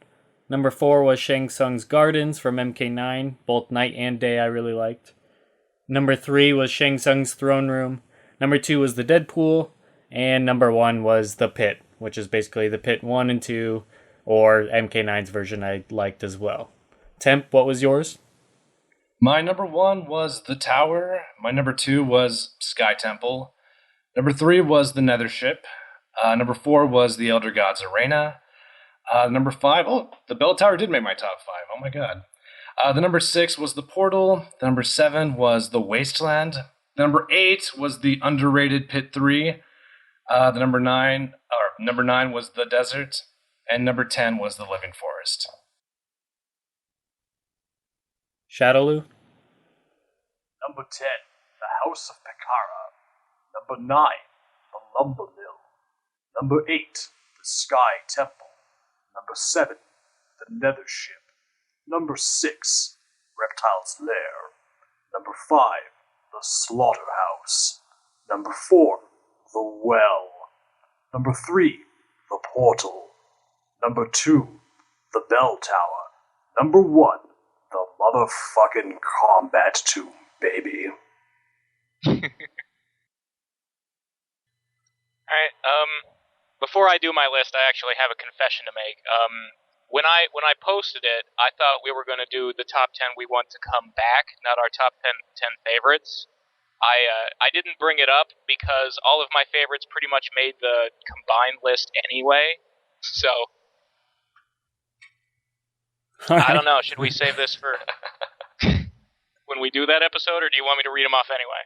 Number 4 was Shang Tsung's Gardens from MK9. Both night and day I really liked. Number 3 was Shang Tsung's Throne Room. Number 2 was The Deadpool. And number 1 was The Pit, which is basically The Pit 1 and 2, or MK9's version I liked as well. Temp, what was yours? My number 1 was The Tower. My number 2 was Sky Temple. Number 3 was The Nethership. Number 4 was The Elder Gods Arena. Number 5, the Bell Tower did make my top 5. Oh my god. The number 6 was The Portal. The number 7 was The Wasteland. The number 8 was the underrated Pit 3. The number 9 was The Desert. And number 10 was The Living Forest. Shadowloo? Number 10, The House of Pekara. Number 9, The Lumber Mill. Number 8, The Sky Temple. Number 7, The Nethership. Number 6, Reptile's Lair. Number 5, The Slaughterhouse. Number 4, The Well. Number 3, The Portal. Number 2, The Bell Tower. Number 1, The motherfucking Combat Tomb, baby. Alright, before I do my list, I actually have a confession to make. When I posted it, I thought we were going to do the top 10 we want to come back, not our top 10 favorites. I didn't bring it up because all of my favorites pretty much made the combined list anyway, so... I don't know, should we save this for when we do that episode, or do you want me to read them off anyway?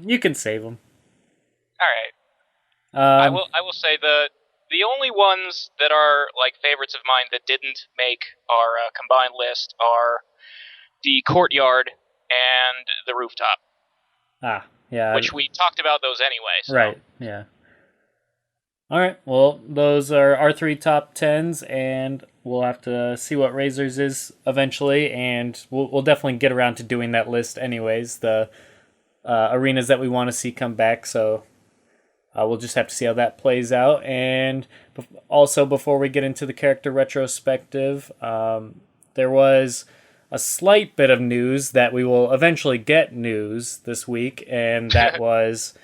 You can save them. Alright. I will say the only ones that are like favorites of mine that didn't make our combined list are The Courtyard and The Rooftop. Ah, yeah. Which we talked about those anyway. So. Right, yeah. Alright, well, those are our 3 top 10s, and we'll have to see what Razor's is eventually, and we'll definitely get around to doing that list anyways, the arenas that we want to see come back, so we'll just have to see how that plays out. And also, before we get into the character retrospective, there was a slight bit of news that we will eventually get news this week, and that was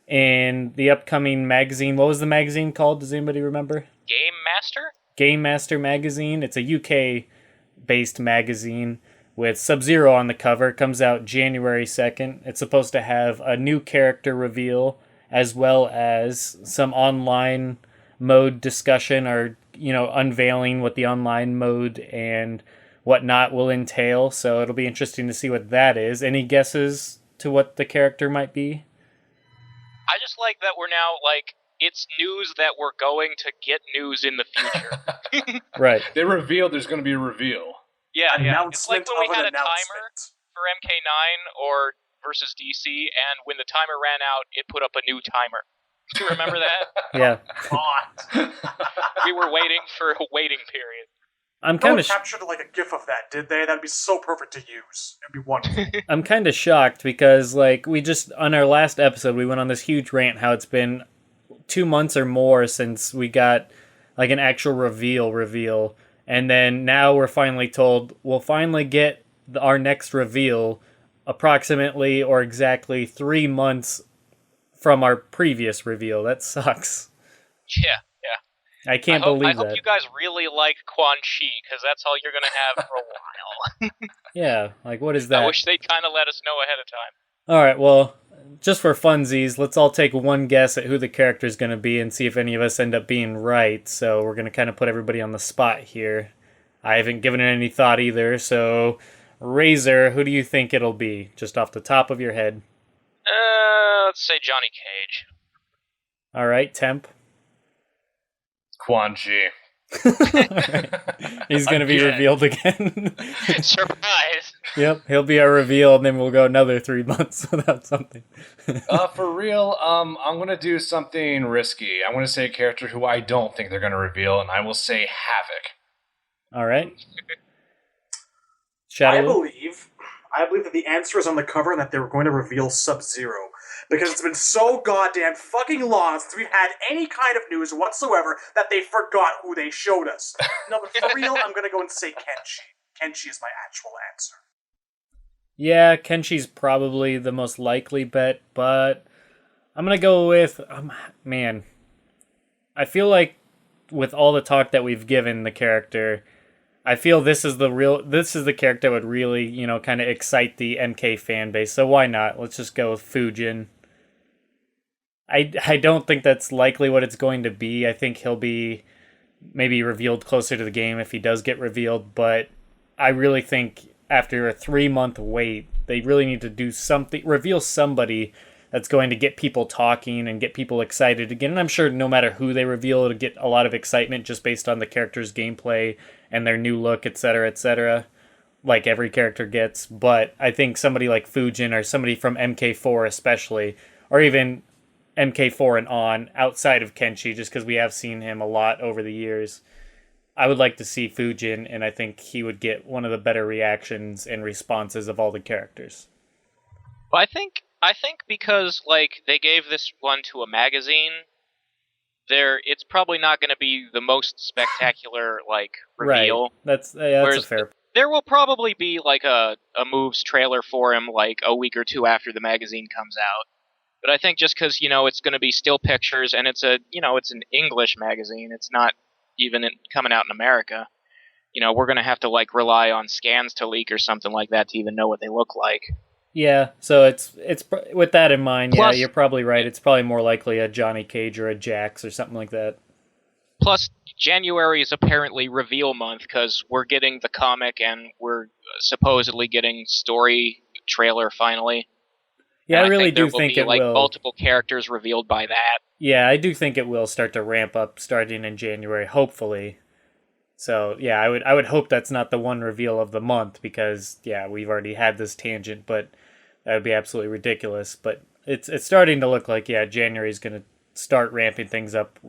in the upcoming magazine. What was the magazine called? Does anybody remember? Game Master? Game Master magazine. It's a UK-based magazine with Sub-Zero on the cover. It comes out January 2nd. It's supposed to have a new character reveal as well as some online mode discussion, or, unveiling what the online mode and whatnot will entail. So it'll be interesting to see what that is. Any guesses to what the character might be? I just like that we're now, it's news that we're going to get news in the future. Right. They revealed there's going to be a reveal. Yeah. It's like when we had a timer announcement for MK9 or versus DC, and when the timer ran out, it put up a new timer. Do you remember that? Yeah. God. We were waiting for a waiting period. I'm No kind one of captured like a gif of that, did they? That'd be so perfect to use. It'd be wonderful. I'm kind of shocked because, we just, on our last episode, we went on this huge rant how it's been 2 months or more since we got, an actual reveal, and then now we're finally told we'll finally get our next reveal approximately or exactly 3 months from our previous reveal. That sucks. Yeah. I can't believe that. I hope you guys really like Quan Chi, because that's all you're going to have for a while. Yeah, what is that? I wish they'd kind of let us know ahead of time. Alright, well, just for funsies, let's all take one guess at who the character is going to be and see if any of us end up being right. So we're going to kind of put everybody on the spot here. I haven't given it any thought either, so Razor, who do you think it'll be? Just off the top of your head. Let's say Johnny Cage. Alright, Temp. Quan Chi. Right. He's going to be revealed again. Surprise! Yep, he'll be our reveal, and then we'll go another 3 months without something. For real, I'm going to do something risky. I'm going to say a character who I don't think they're going to reveal, and I will say Havoc. All right. Shadow? I believe that the answer is on the cover and that they were going to reveal Sub-Zero. because it's been so goddamn fucking long since we've had any kind of news whatsoever that they forgot who they showed us. No, but for real, I'm gonna go and say Kenshi. Kenshi is my actual answer. Yeah, Kenshi's probably the most likely bet, but I'm going to go with... man, I feel like with all the talk that we've given the character, I feel this is the character that would really, you know, kind of excite the MK fan base. So why not? Let's just go with Fujin. I don't think that's likely what it's going to be. I think he'll be maybe revealed closer to the game if he does get revealed, but I really think after a 3-month wait, they really need to do something, reveal somebody that's going to get people talking and get people excited again. And I'm sure no matter who they reveal, it'll get a lot of excitement just based on the character's gameplay and their new look, etc., like every character gets. But I think somebody like Fujin or somebody from MK4 especially, or even MK4 and on, outside of Kenshi, just because we have seen him a lot over the years, I would like to see Fujin, and I think he would get one of the better reactions and responses of all the characters. Well, I think because like they gave this one to a magazine, it's probably not going to be the most spectacular like reveal. Right. That's a fair. There will probably be like a moves trailer for him like a week or two after the magazine comes out. But I think just because it's going to be still pictures and it's an English magazine, it's not even coming out in America. We're going to have to like rely on scans to leak or something like that to even know what they look like. Yeah, so it's with that in mind, Plus, yeah, you're probably right. It's probably more likely a Johnny Cage or a Jax or something like that. Plus, January is apparently reveal month because we're getting the comic and we're supposedly getting story trailer finally. Yeah, and I really do think there it will be will. Multiple characters revealed by that. Yeah, I do think it will start to ramp up starting in January, hopefully. So, yeah, I would hope that's not the one reveal of the month because, yeah, we've already had this tangent, but that would be absolutely ridiculous. But it's starting to look like, yeah, January is going to start ramping things up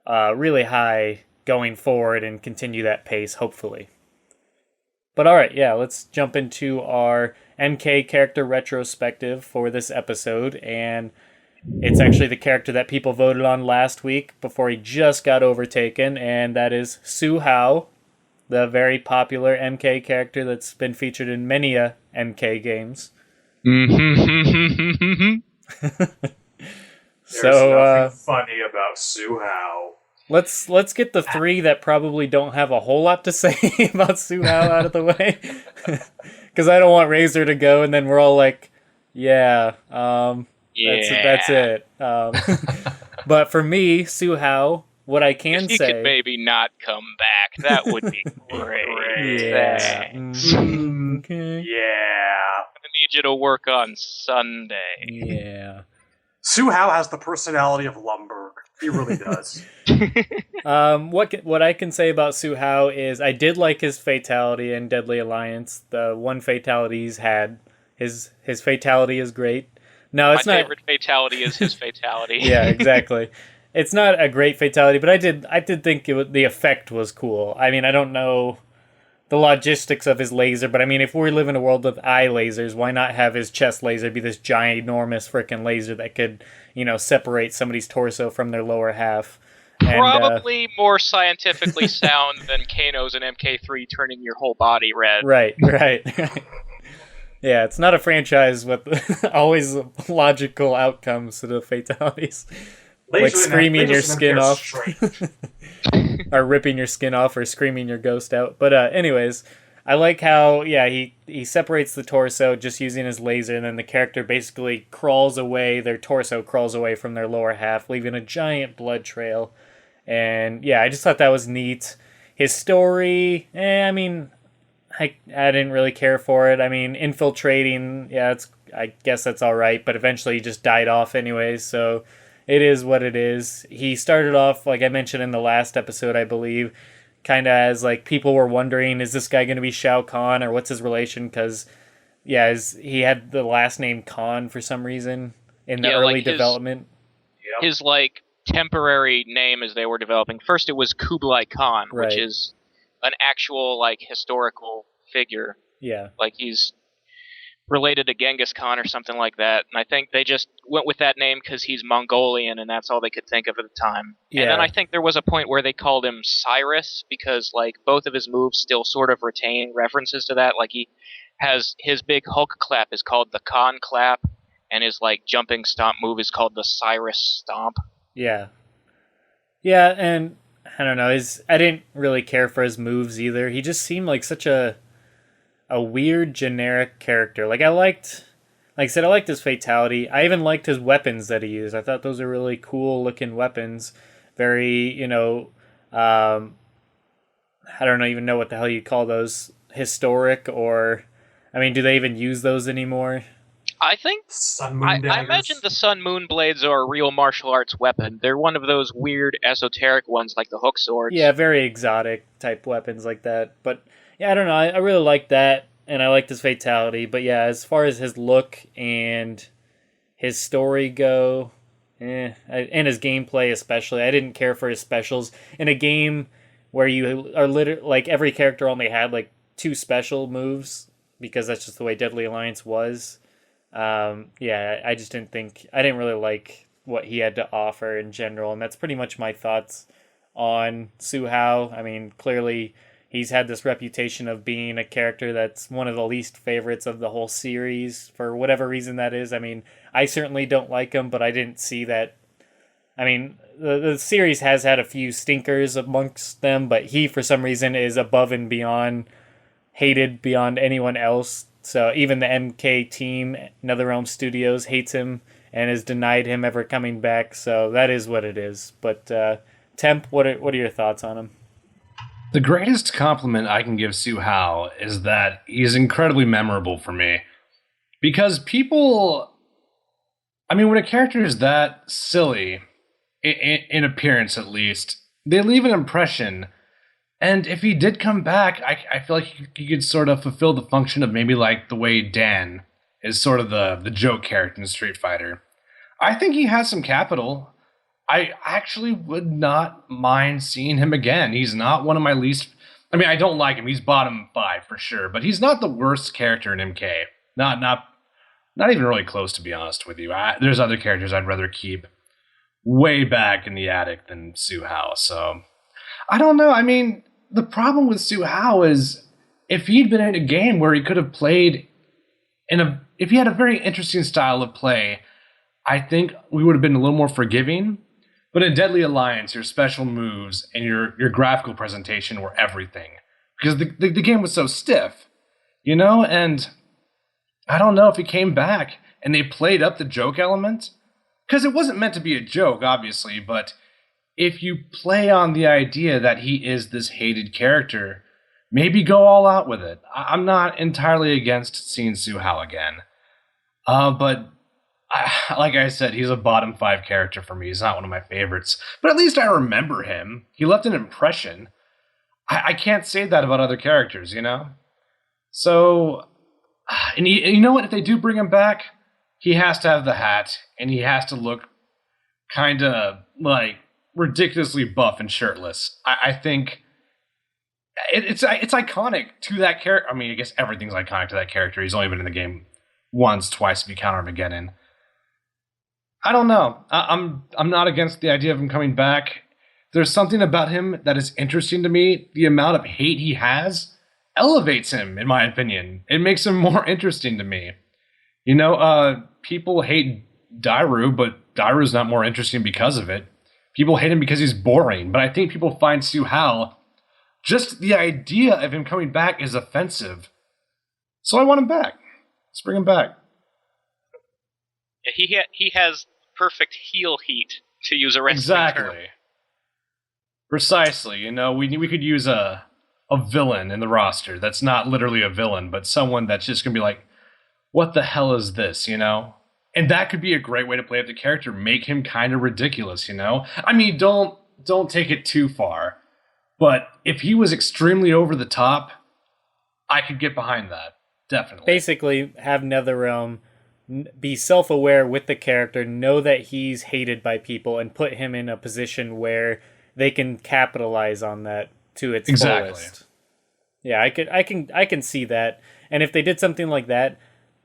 really high going forward and continue that pace, hopefully. But all right, yeah, let's jump into our MK character retrospective for this episode, and it's actually the character that people voted on last week before he just got overtaken, and that is Hsu Hao, the very popular MK character that's been featured in many MK games. There's nothing funny about Hsu Hao. Let's get the three that probably don't have a whole lot to say about Hsu Hao out of the way, because I don't want Razor to go, and then we're all like, yeah. That's it. But for me, Hsu Hao, what I can if he say... could maybe not come back, that would be great. Yeah. Okay. Yeah. I'm going to need you to work on Sunday. Yeah. Hsu Hao has the personality of Lumberg. He really does. What I can say about Hsu Hao is I did like his fatality in Deadly Alliance. The one fatality he's had. His fatality is great. No, it's My not. favorite fatality is his fatality. Yeah, exactly. It's not a great fatality, but I did think the effect was cool. I mean, I don't know the logistics of his laser, but I mean, if we live in a world with eye lasers, why not have his chest laser be this giant, enormous freaking laser that could, separate somebody's torso from their lower half? Probably more scientifically sound than Kano's and MK3 turning your whole body red. Right. Yeah, it's not a franchise with always logical outcomes to the fatalities. Like screaming your skin off. Or ripping your skin off or screaming your ghost out. But anyways, I like how, yeah, he separates the torso just using his laser, and then the character basically crawls away, their torso crawls away from their lower half, leaving a giant blood trail. And yeah, I just thought that was neat. His story, I mean... I didn't really care for it. I mean, infiltrating, yeah, I guess that's all right, but eventually he just died off anyways, so it is what it is. He started off, like I mentioned in the last episode, I believe, kind of as, like, people were wondering, is this guy going to be Shao Kahn, or what's his relation? Because, yeah, he had the last name Kahn for some reason in the early development. His, like, temporary name as they were developing. First it was Kublai Khan, right, which is an actual, like, historical figure. Yeah. Like, he's related to Genghis Khan or something like that. And I think they just went with that name because he's Mongolian and that's all they could think of at the time. Yeah. And then I think there was a point where they called him Cyrus because like both of his moves still sort of retain references to that. Like he has his big Hulk clap is called the Khan clap, and his like jumping stomp move is called the Cyrus stomp. Yeah. Yeah, and I don't know, I didn't really care for his moves either. He just seemed like such a weird generic character. Like I said, I liked his fatality. I even liked his weapons that he used. I thought those are really cool looking weapons. Very, I don't even know what the hell you call those, historic, or I mean, do they even use those anymore? I think I imagine the Sun Moon Blades are a real martial arts weapon. They're one of those weird esoteric ones like the hook swords. Yeah, very exotic type weapons like that. But yeah, I don't know. I really liked that, and I liked his fatality. But yeah, as far as his look and his story go, and his gameplay especially, I didn't care for his specials. In a game where you are literally, like, every character only had like 2 special moves, because that's just the way Deadly Alliance was. Yeah, I didn't really like what he had to offer in general, and that's pretty much my thoughts on Hsu Hao. I mean, clearly he's had this reputation of being a character that's one of the least favorites of the whole series, for whatever reason that is. I mean, I certainly don't like him, but I didn't see that. I mean, the series has had a few stinkers amongst them, but he, for some reason, is above and beyond hated beyond anyone else. So even the MK team, NetherRealm Studios, hates him and has denied him ever coming back. So that is what it is. But Temp, what are your thoughts on him? The greatest compliment I can give Hsu Hao is that he's incredibly memorable for me. Because people... I mean, when a character is that silly, in appearance at least, they leave an impression. And if he did come back, I feel like he could sort of fulfill the function of maybe like the way Dan is sort of the joke character in Street Fighter. I think he has some capital. I actually would not mind seeing him again. He's not one of my least... I mean, I don't like him. He's bottom 5 for sure. But he's not the worst character in MK. Not even really close, to be honest with you. There's other characters I'd rather keep way back in the attic than Hsu Hao. So, I don't know. I mean... The problem with Hsu Hao is if he'd been in a game where he could have played if he had a very interesting style of play, I think we would have been a little more forgiving. But in Deadly Alliance, your special moves and your graphical presentation were everything. Because the game was so stiff, and I don't know if he came back and they played up the joke element. Because it wasn't meant to be a joke, obviously, but if you play on the idea that he is this hated character, maybe go all out with it. I'm not entirely against seeing Hsu Hao again. But like I said, he's a bottom 5 character for me. He's not one of my favorites. But at least I remember him. He left an impression. I can't say that about other characters, So, and you know what? If they do bring him back, he has to have the hat, and he has to look kind of like ridiculously buff and shirtless. I think it's iconic to that character. I mean, I guess everything's iconic to that character. He's only been in the game once, twice if you count Armageddon. I don't know. I'm not against the idea of him coming back. There's something about him that is interesting to me. The amount of hate he has elevates him, in my opinion. It makes him more interesting to me. People hate Dairu, but Dairu's not more interesting because of it. People hate him because he's boring, but I think people find Hsu Hao, just the idea of him coming back is offensive. So I want him back. Let's bring him back. Yeah, he has perfect heel heat, to use a wrestling term. Precisely. We could use a villain in the roster that's not literally a villain, but someone that's just going to be like, what the hell is this, And that could be a great way to play up the character, make him kind of ridiculous, I mean, don't take it too far. But if he was extremely over the top, I could get behind that. Definitely. Basically, have NetherRealm be self-aware with the character, know that he's hated by people, and put him in a position where they can capitalize on that to its fullest. Yeah, I can see that. And if they did something like that,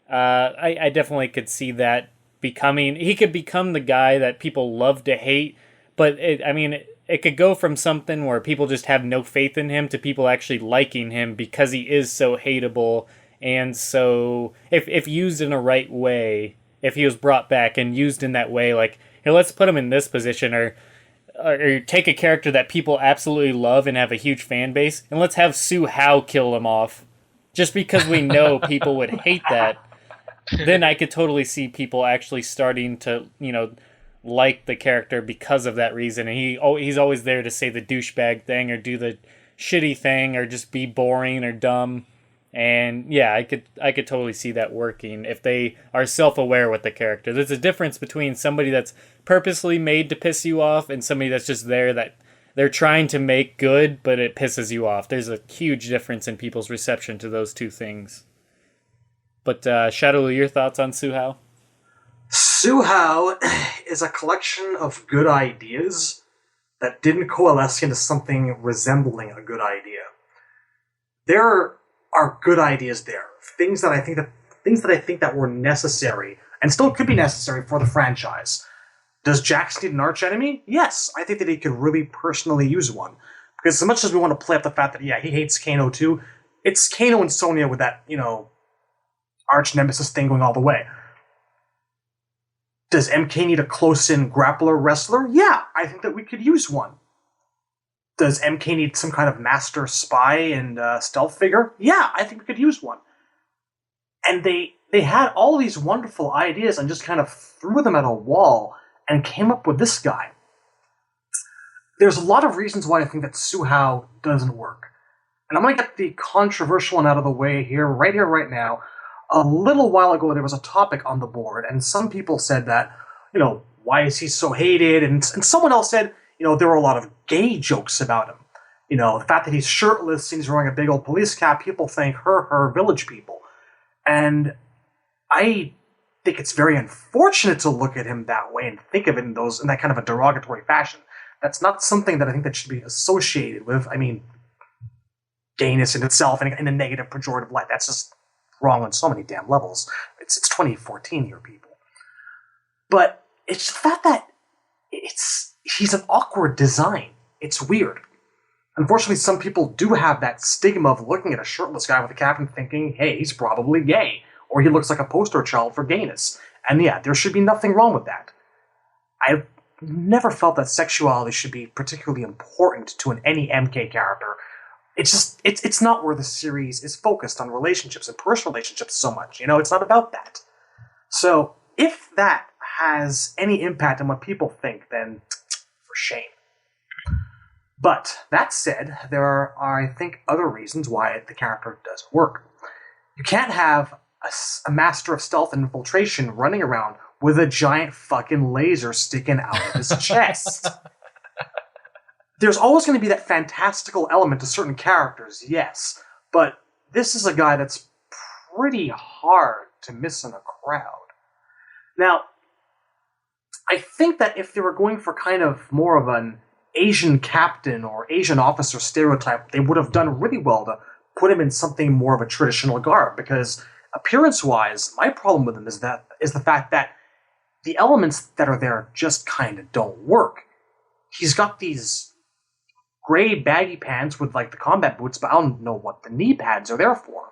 I definitely could see that becoming. He could become the guy that people love to hate, but it could go from something where people just have no faith in him to people actually liking him because he is so hateable. And so, if used in a right way, if he was brought back and used in that way, like, hey, let's put him in this position, or take a character that people absolutely love and have a huge fan base, and let's have Hsu Hao kill him off, just because we know people would hate that. Then I could totally see people actually starting to, like the character because of that reason. And he's always there to say the douchebag thing or do the shitty thing or just be boring or dumb. And yeah, I could totally see that working if they are self-aware with the character. There's a difference between somebody that's purposely made to piss you off and somebody that's just there that they're trying to make good, but it pisses you off. There's a huge difference in people's reception to those two things. But Shadow, your thoughts on Hsu Hao? Hsu Hao is a collection of good ideas that didn't coalesce into something resembling a good idea. There are good ideas there, things that I think that were necessary and still could be necessary for the franchise. Does Jax need an archenemy? Yes, I think that he could really personally use one. Because as much as we want to play up the fact that, yeah, he hates Kano too, it's Kano and Sonya with that, arch nemesis thing going all the way. Does MK need a close-in grappler wrestler? Yeah, I think that we could use one. Does MK need some kind of master spy and stealth figure? Yeah, I think we could use one. And they had all these wonderful ideas and just kind of threw them at a wall and came up with this guy. There's a lot of reasons why I think that Hsu Hao doesn't work. And I'm going to get the controversial one out of the way here, right now. A little while ago, there was a topic on the board, and some people said that, why is he so hated? And someone else said, there were a lot of gay jokes about him. The fact that he's shirtless and he's wearing a big old police cap, people think her village people. And I think it's very unfortunate to look at him that way and think of it in that kind of a derogatory fashion. That's not something that I think that should be associated with, gayness in itself and in a negative, pejorative light. That's just wrong on so many damn levels. It's 2014 here, people. But it's the fact that he's an awkward design. It's weird. Unfortunately, some people do have that stigma of looking at a shirtless guy with a cap and thinking, hey, he's probably gay, or he looks like a poster child for gayness. And yeah, there should be nothing wrong with that. I've never felt that sexuality should be particularly important to any MK character. It's not where the series is focused on relationships and personal relationships so much. It's not about that. So if that has any impact on what people think, then for shame. But that said, there are, I think, other reasons why the character doesn't work. You can't have a master of stealth and infiltration running around with a giant fucking laser sticking out of his chest. There's always going to be that fantastical element to certain characters, yes, but this is a guy that's pretty hard to miss in a crowd. Now, I think that if they were going for kind of more of an Asian captain or Asian officer stereotype, they would have done really well to put him in something more of a traditional garb, because appearance-wise, my problem with him is the fact that the elements that are there just kind of don't work. He's got these gray baggy pants with the combat boots, but I don't know what the knee pads are there for.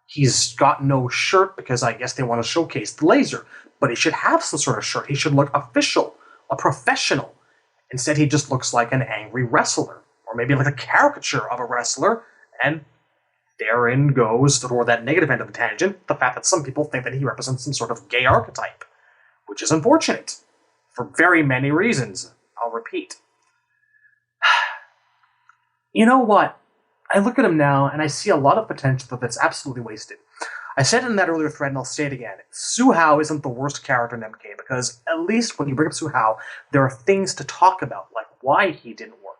He's got no shirt because I guess they want to showcase the laser, but he should have some sort of shirt. He should look official, a professional. Instead, he just looks like an angry wrestler, or maybe like a caricature of a wrestler, and therein goes, toward that negative end of the tangent, the fact that some people think that he represents some sort of gay archetype, which is unfortunate, for very many reasons. I'll repeat. You know what? I look at him now, and I see a lot of potential that's absolutely wasted. I said it in that earlier thread, and I'll say it again. Hsu Hao isn't the worst character in MK, because at least when you bring up Hsu Hao, there are things to talk about, like why he didn't work.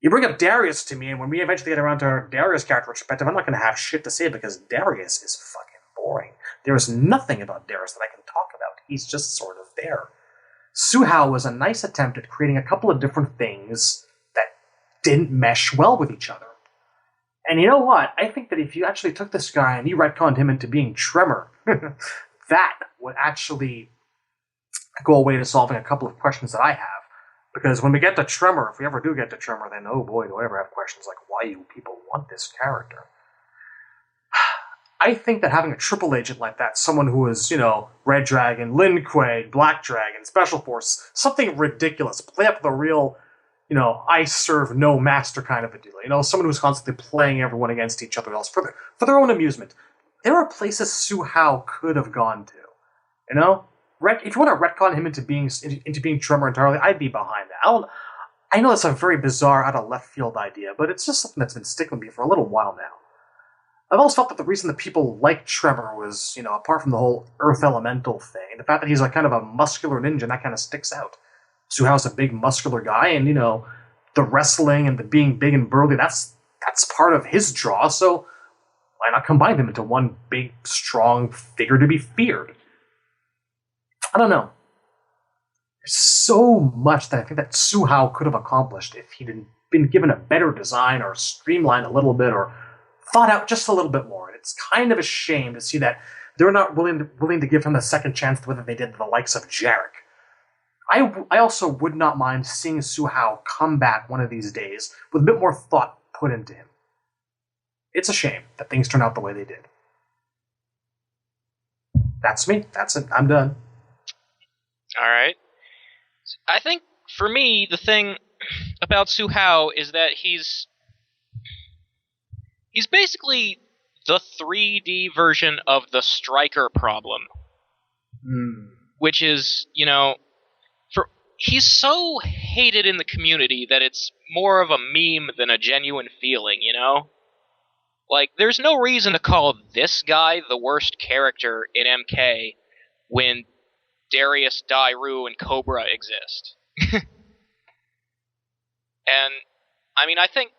You bring up Darius to me, and when we eventually get around to our Darius character retrospective, I'm not going to have shit to say, because Darius is fucking boring. There is nothing about Darius that I can talk about. He's just sort of there. Hsu Hao was a nice attempt at creating a couple of different things that didn't mesh well with each other. And you know what? I think that if you actually took this guy and you retconned him into being Tremor, that would actually go away to solving a couple of questions that I have. Because when we get to Tremor, if we ever do get to Tremor, then oh boy, do I ever have questions like, why do people want this character? I think that having a triple agent like that, someone who is, Red Dragon, Lin Kuei, Black Dragon, Special Force, something ridiculous, play up the real, I serve no master kind of a deal. Someone who's constantly playing everyone against each other else for their own amusement. There are places Hsu Hao could have gone to. If you want to retcon him into being Tremor entirely, I'd be behind that. I know it's a very bizarre, out of left field idea, but it's just something that's been sticking with me for a little while now. I've always felt that the reason that people like Tremor was, apart from the whole Earth Elemental thing, the fact that he's like kind of a muscular ninja, that kind of sticks out. Hsu Hao's a big muscular guy, and the wrestling and the being big and burly, that's part of his draw, so why not combine them into one big, strong figure to be feared? I don't know. There's so much that I think that Hsu Hao could have accomplished if he'd been given a better design or streamlined a little bit or thought out just a little bit more. And it's kind of a shame to see that they're not willing to give him a second chance the way that they did to the likes of Jarek. I also would not mind seeing Hsu Hao come back one of these days with a bit more thought put into him. It's a shame that things turned out the way they did. That's me. That's it. I'm done. All right. I think, for me, the thing about Hsu Hao is that he's basically the 3D version of the Striker problem. Which is, he's so hated in the community that it's more of a meme than a genuine feeling, Like, there's no reason to call this guy the worst character in MK when Darius, Dairu, and Cobra exist. And, I think,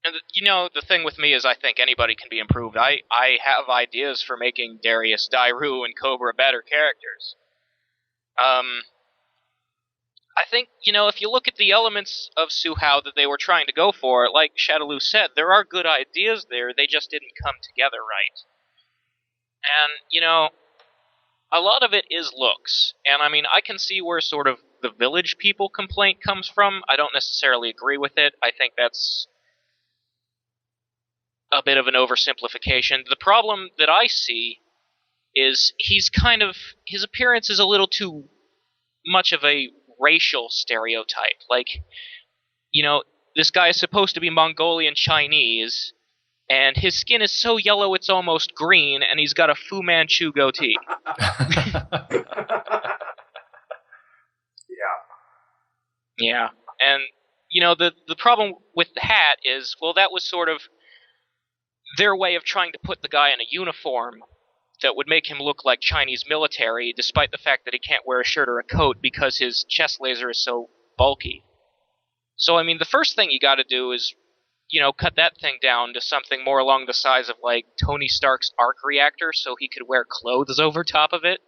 the thing with me is I think anybody can be improved. I have ideas for making Darius, Dairu, and Cobra better characters. I think, if you look at the elements of Hsu Hao that they were trying to go for, like Shadaloo said, there are good ideas there, they just didn't come together right. And, a lot of it is looks. And, I can see where sort of the village people complaint comes from. I don't necessarily agree with it. I think that's a bit of an oversimplification. The problem that I see is his appearance is a little too much of a racial stereotype. Like, this guy is supposed to be Mongolian Chinese, and his skin is so yellow it's almost green, and he's got a Fu Manchu goatee. Yeah. And, the problem with the hat is, well, that was sort of their way of trying to put the guy in a uniform that would make him look like Chinese military, despite the fact that he can't wear a shirt or a coat because his chest laser is so bulky. So, the first thing you gotta do is, cut that thing down to something more along the size of, like, Tony Stark's arc reactor so he could wear clothes over top of it.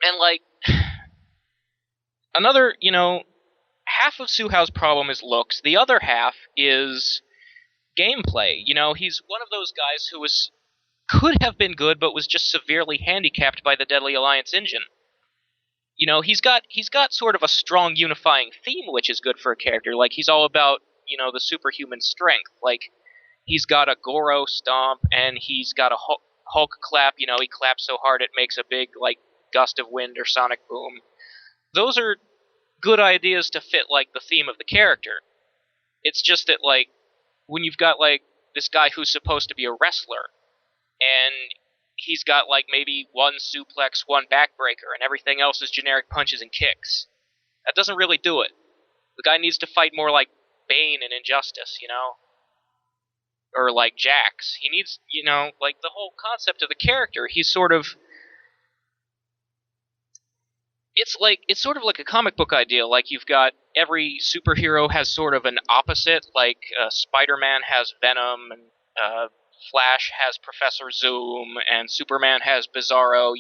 And, like, another, half of Hsu Hao's problem is looks. The other half is gameplay. He's one of those guys who could have been good, but was just severely handicapped by the Deadly Alliance engine. He's got sort of a strong unifying theme, which is good for a character. Like, he's all about, the superhuman strength. Like, he's got a Goro stomp, and he's got a Hulk clap. He claps so hard it makes a big, like, gust of wind or sonic boom. Those are good ideas to fit, like, the theme of the character. It's just that, like, when you've got, like, this guy who's supposed to be a wrestler, and he's got, like, maybe one suplex, one backbreaker, and everything else is generic punches and kicks. That doesn't really do it. The guy needs to fight more like Bane in Injustice, Or like Jax. He needs, like, the whole concept of the character. He's sort of... It's sort of like a comic book idea. Like, you've got every superhero has sort of an opposite. Like, Spider-Man has Venom, and Flash has Professor Zoom, and Superman has Bizarro,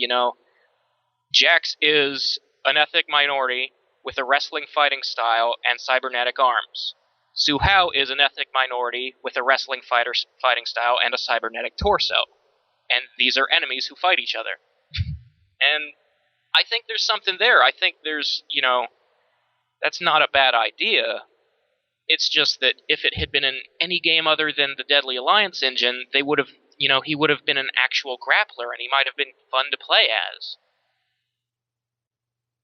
Jax is an ethnic minority with a wrestling fighting style and cybernetic arms. Hsu Hao is an ethnic minority with a wrestling fighting style and a cybernetic torso. And these are enemies who fight each other. And I think there's something there. I think there's, that's not a bad idea. It's just that if it had been in any game other than the Deadly Alliance engine, they would have, he would have been an actual grappler, and he might have been fun to play as.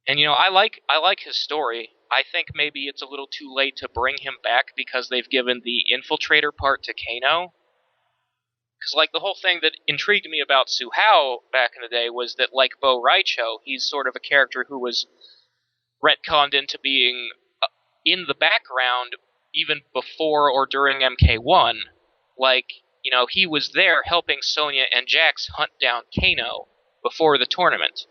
And I like his story. I think maybe it's a little too late to bring him back because they've given the infiltrator part to Kano. Because the whole thing that intrigued me about Hsu Hao back in the day was that, like Bo Raicho, he's sort of a character who was retconned into being in the background even before or during MK1. He was there helping Sonya and Jax hunt down Kano before the tournament.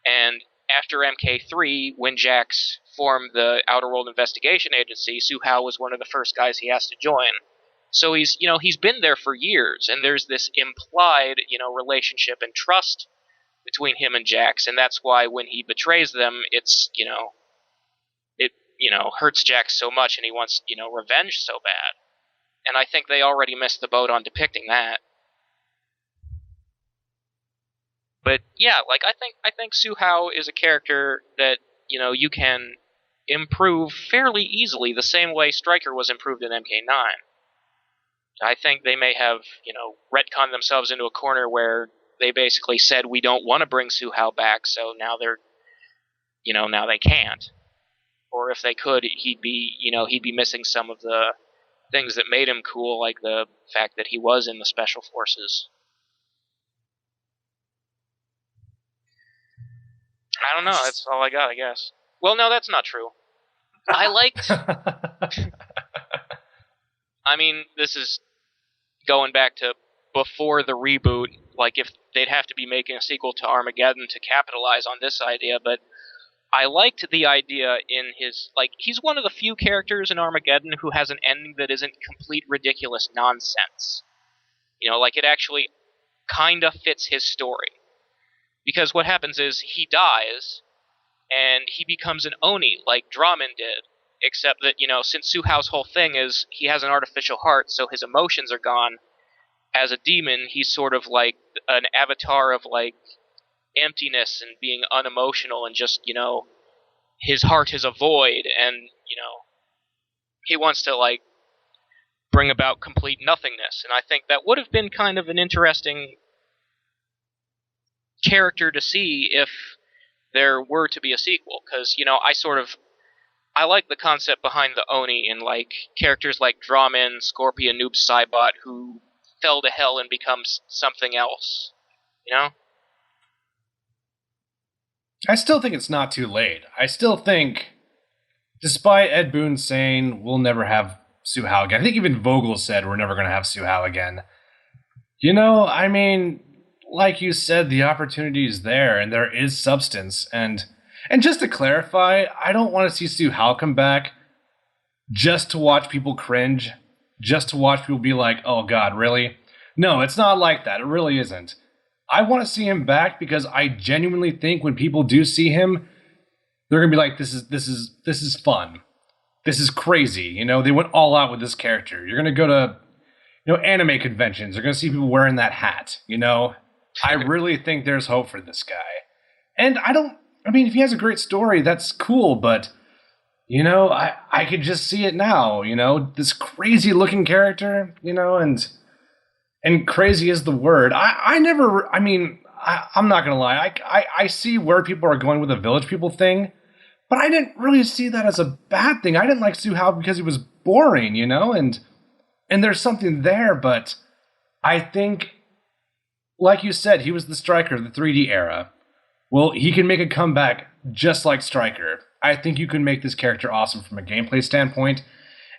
And after MK3, when Jax formed the Outer World Investigation Agency, Hsu Hao was one of the first guys he asked to join. So he's been there for years, and there's this implied, relationship and trust between him and Jax, and that's why when he betrays them, it's, it hurts Jax so much, and he wants, revenge so bad. And I think they already missed the boat on depicting that. But yeah, I think Hsu Hao is a character that, you can improve fairly easily the same way Stryker was improved in MK9. I think they may have, retconned themselves into a corner where they basically said we don't want to bring Hsu Hao back, so now they're, now they can't. Or if they could, he'd be missing some of the things that made him cool, like the fact that he was in the Special Forces. I don't know, that's all I got, I guess. Well, no, that's not true. I liked... I mean, this is going back to before the reboot, if they'd have to be making a sequel to Armageddon to capitalize on this idea, but I liked the idea in his, he's one of the few characters in Armageddon who has an ending that isn't complete ridiculous nonsense. It actually kinda fits his story. Because what happens is, he dies, and he becomes an Oni, like Draman did. Except that, since Hsu Hao's whole thing is he has an artificial heart, so his emotions are gone. As a demon, he's sort of like an avatar of, emptiness and being unemotional and just, his heart is a void, and, he wants to, bring about complete nothingness. And I think that would have been kind of an interesting character to see if there were to be a sequel, because, I like the concept behind the Oni in, characters like Draman, Scorpion, Noob Saibot, who fell to hell and becomes something else. I still think it's not too late. I still think, despite Ed Boon saying we'll never have Hsu Hao again, I think even Vogel said we're never going to have Hsu Hao again. I mean, like you said, the opportunity is there, and there is substance, and just to clarify, I don't want to see Hsu Hao come back just to watch people cringe, just to watch people be like, oh god, really? No, it's not like that. It really isn't. I want to see him back because I genuinely think when people do see him, they're going to be like, this is fun. This is crazy. They went all out with this character. You're going to go to, anime conventions. You're going to see people wearing that hat, I really think there's hope for this guy. And if he has a great story, that's cool, but, I could just see it now, this crazy looking character, and crazy is the word. I'm not going to lie. I see where people are going with the village people thing, but I didn't really see that as a bad thing. I didn't like Hsu Hao because he was boring, and there's something there, but I think, like you said, he was the Stryker of the 3D era. Well, he can make a comeback just like Stryker. I think you can make this character awesome from a gameplay standpoint.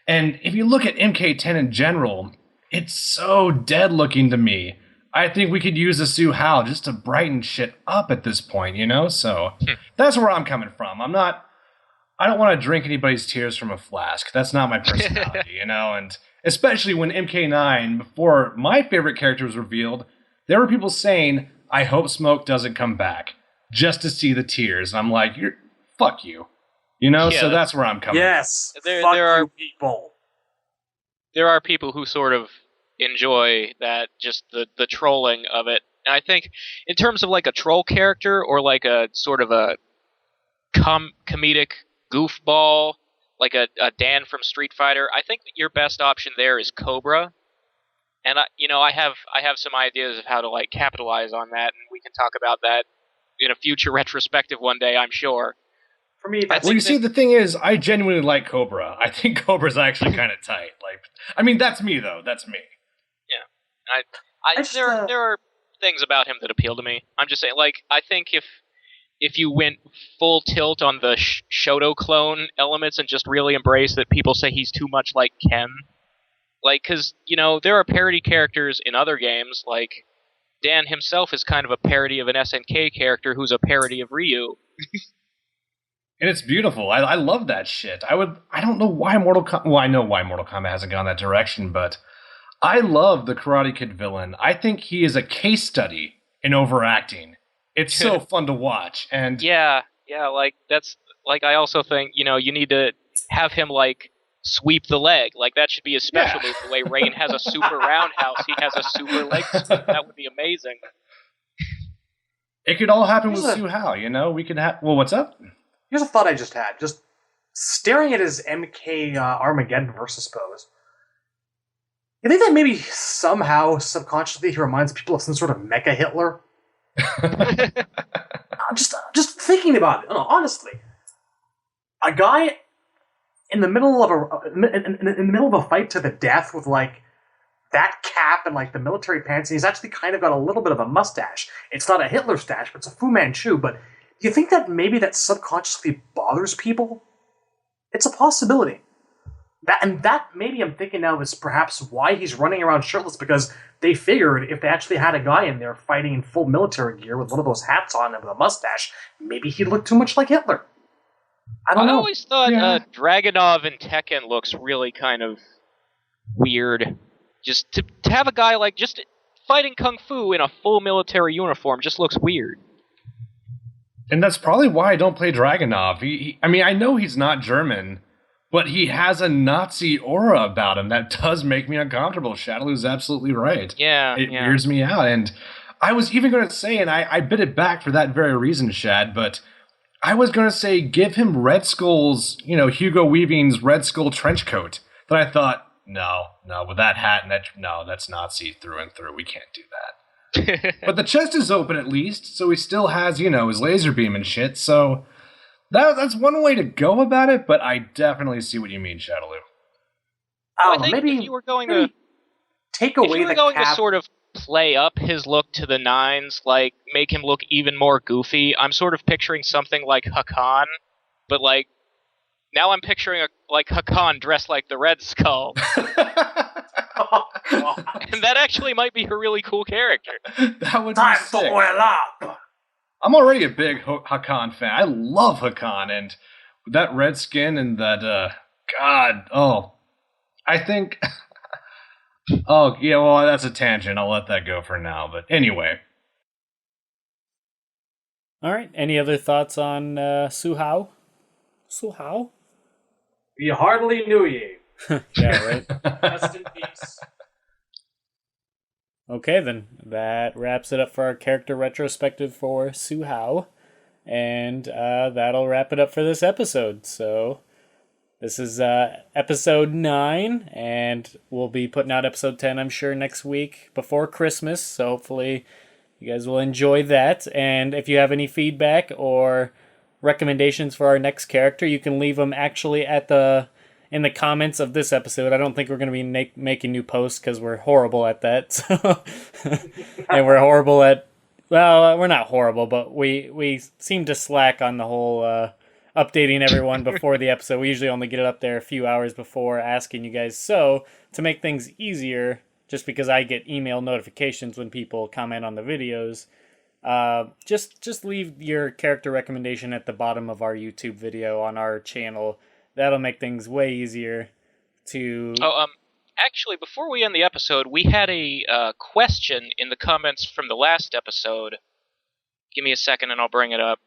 And if you look at MK10 in general, it's so dead looking to me. I think we could use a Hsu Hao just to brighten shit up at this point, So that's where I'm coming from. I don't want to drink anybody's tears from a flask. That's not my personality, And especially when MK9, before my favorite character was revealed, there were people saying, I hope Smoke doesn't come back, just to see the tears. And I'm like, fuck you. So that's where I'm coming yes, from. Fuck you people. there are people who sort of enjoy that, just the trolling of it. And I think in terms of like a troll character or like a sort of a comedic goofball, like a Dan from Street Fighter, I think that your best option there is Cobra. And I have some ideas of how to like capitalize on that, and we can talk about that in a future retrospective one day, I'm sure. For me, that's Well, you see, the thing is, I genuinely like Cobra. I think Cobra's actually kind of tight. Like, I mean, that's me though. That's me. Yeah, there are things about him that appeal to me. I'm just saying, like, I think if you went full tilt on the Shoto clone elements and just really embrace that people say he's too much like Ken, like, because there are parody characters in other games, like Dan himself is kind of a parody of an SNK character who's a parody of Ryu. And it's beautiful. I love that shit. I don't know why Mortal Kombat... Well, I know why Mortal Kombat hasn't gone that direction, but I love the Karate Kid villain. I think he is a case study in overacting. It's so fun to watch. And yeah, like, that's... Like, I also think, you need to have him, like, sweep the leg. Like, that should be a special move. The way Rain has a super roundhouse, he has a super leg sweep. That would be amazing. It could all happen with Hsu Hao, We could have... Well, what's up? Here's a thought I just had. Just staring at his MK Armageddon versus pose. You think that maybe somehow, subconsciously, he reminds people of some sort of mecha Hitler? I'm just thinking about it. No, honestly, a guy in the middle of a fight to the death with like that cap and like the military pants, and he's actually kind of got a little bit of a mustache. It's not a Hitler stash, but it's a Fu Manchu. But do you think that maybe that subconsciously bothers people? It's a possibility. That maybe I'm thinking now is perhaps why he's running around shirtless, because they figured if they actually had a guy in there fighting in full military gear with one of those hats on and with a mustache, maybe he'd look too much like Hitler. I don't know. I always thought Dragunov in Tekken looks really kind of weird. Just to have a guy like just fighting Kung Fu in a full military uniform just looks weird. And that's probably why I don't play Dragunov. I mean, I know he's not German, but he has a Nazi aura about him that does make me uncomfortable. Shadowloo's absolutely right. Yeah, it weirds me out. And I was even going to say, and I bit it back for that very reason, Shad, but I was going to say give him Red Skull's, Hugo Weaving's Red Skull trench coat. But I thought, no, with that hat, and that's Nazi through and through. We can't do that. But the chest is open at least, so he still has, his laser beam and shit, so that's one way to go about it, but I definitely see what you mean, Shadowloo. I think if you were going to take away the cap, to sort of play up his look to the nines, like make him look even more goofy, I'm sort of picturing something like Hakan, but like now I'm picturing Hakan dressed like the Red Skull. And that actually might be a really cool character. That would time be sick. to oil up. I'm already a big Hakan fan. I love Hakan, and with that red skin and that, I think... Oh, yeah, well, that's a tangent. I'll let that go for now, but anyway. All right, any other thoughts on Hsu Hao? Hsu Hao? We hardly knew ye. Yeah, right. Rest in peace. Okay, then. That wraps it up for our character retrospective for Hsu Hao. And that'll wrap it up for this episode. So, this is episode 9, and we'll be putting out episode 10, I'm sure, next week before Christmas. So, hopefully, you guys will enjoy that. And if you have any feedback or recommendations for our next character, you can leave them actually in the comments of this episode. I don't think we're going to be making new posts because we're horrible at that. So and we're horrible at... Well, we're not horrible, but we seem to slack on the whole updating everyone before the episode. We usually only get it up there a few hours before asking you guys. So, to make things easier, just because I get email notifications when people comment on the videos, just leave your character recommendation at the bottom of our YouTube video on our channel. That'll make things way easier to... Actually, before we end the episode, we had a question in the comments from the last episode. Give me a second and I'll bring it up.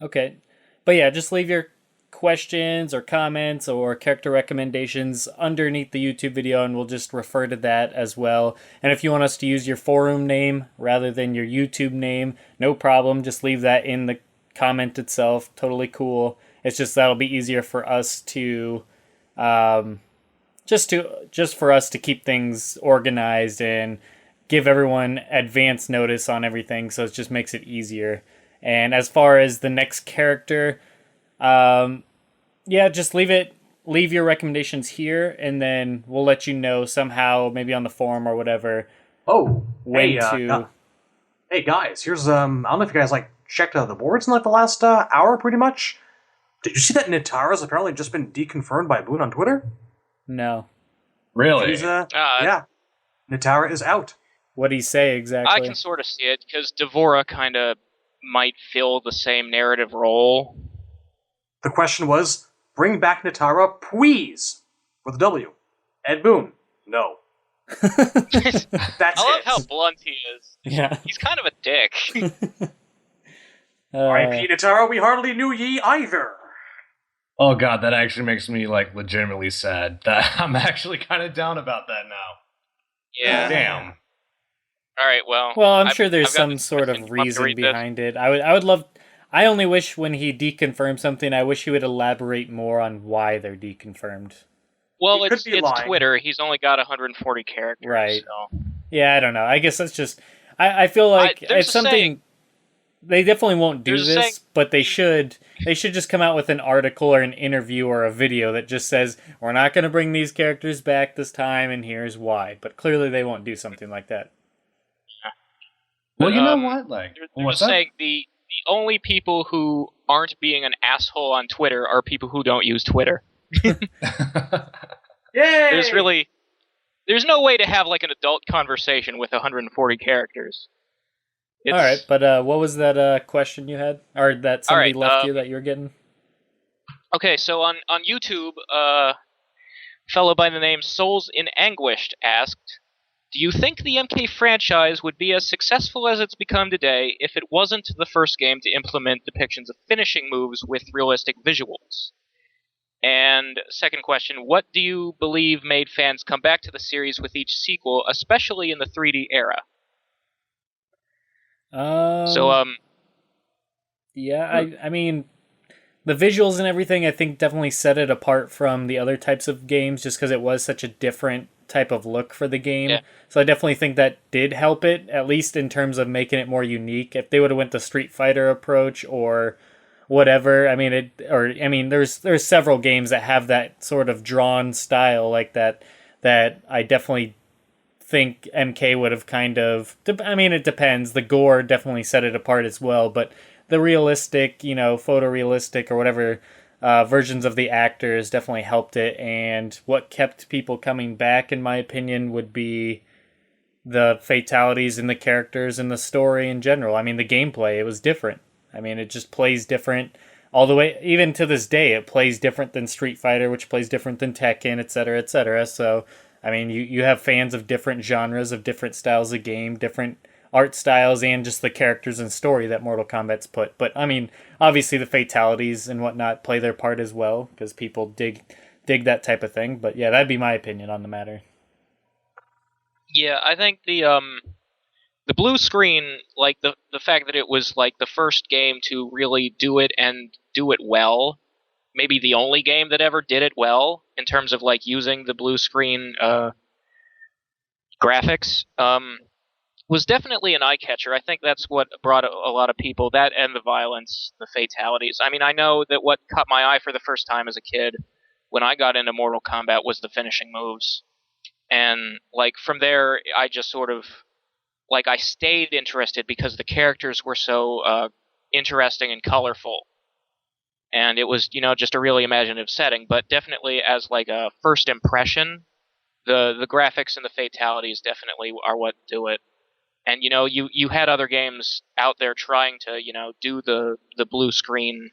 Okay. But yeah, just leave your questions or comments or character recommendations underneath the YouTube video, and we'll just refer to that as well. And if you want us to use your forum name rather than your YouTube name, no problem. Just leave that in the comment itself. Totally cool. It's just that'll be easier for us to just for us to keep things organized and give everyone advance notice on everything, so it just makes it easier. And as far as the next character, just leave your recommendations here, and then we'll let you know somehow, maybe on the forum or whatever. Hey guys, here's I don't know if you guys checked the boards in the last hour, pretty much. Did you see that Nitara's apparently just been deconfirmed by Boon on Twitter? No. Really? Yeah. Nitara is out. What did he say exactly? I can sort of see it, because Devora kind of might fill the same narrative role. The question was, bring back Nitara, please, with a W. Ed Boon, no. That's I love how blunt he is. Yeah. He's kind of a dick. R.I.P. Nitara, we hardly knew ye either. Oh god, that actually makes me legitimately sad. That I'm actually kind of down about that now. Yeah. Damn. All right. Well, I'm sure there's some sort of reason behind it. I would love. I only wish when he deconfirmed something, I wish he would elaborate more on why they're deconfirmed. Well, it's Twitter. He's only got 140 characters. Right. So. Yeah, I don't know. I guess that's just. I feel like it's something. Saying, they definitely won't do this, but they should. They should just come out with an article or an interview or a video that just says, we're not going to bring these characters back this time, and here's why. But clearly they won't do something like that. Well, you know what? They're just saying the only people who aren't being an asshole on Twitter are people who don't use Twitter. Yay! There's no way to have an adult conversation with 140 characters. All right, but what was that question you had, or that somebody left you that you were getting? Okay, so on YouTube, a fellow by the name Souls in Anguished asked, do you think the MK franchise would be as successful as it's become today if it wasn't the first game to implement depictions of finishing moves with realistic visuals? And second question, what do you believe made fans come back to the series with each sequel, especially in the 3D era? I mean, the visuals and everything, I think, definitely set it apart from the other types of games, just because it was such a different type of look for the game. Yeah. So I definitely think that did help it, at least in terms of making it more unique. If they would have went the Street Fighter approach or whatever, there's several games that have that sort of drawn style like that I definitely think MK would have kind of. It depends. The gore definitely set it apart as well, but the realistic, photorealistic or whatever versions of the actors definitely helped it. And what kept people coming back, in my opinion, would be the fatalities and the characters and the story in general. The gameplay, it was different. It just plays different all the way. Even to this day, it plays different than Street Fighter, which plays different than Tekken, etc., etc. So, you have fans of different genres, of different styles of game, different art styles, and just the characters and story that Mortal Kombat's put. But, obviously the fatalities and whatnot play their part as well, because people dig that type of thing. But yeah, that'd be my opinion on the matter. Yeah, I think the blue screen, the fact that it was the first game to really do it and do it well, maybe the only game that ever did it well in terms of using the blue screen graphics, was definitely an eye catcher. I think that's what brought a lot of people, that and the violence, the fatalities. I know that what caught my eye for the first time as a kid when I got into Mortal Kombat was the finishing moves. And from there, I just sort of I stayed interested because the characters were so interesting and colorful. And it was, just a really imaginative setting. But definitely as a first impression, the graphics and the fatalities definitely are what do it. And, you had other games out there trying to, do the blue screen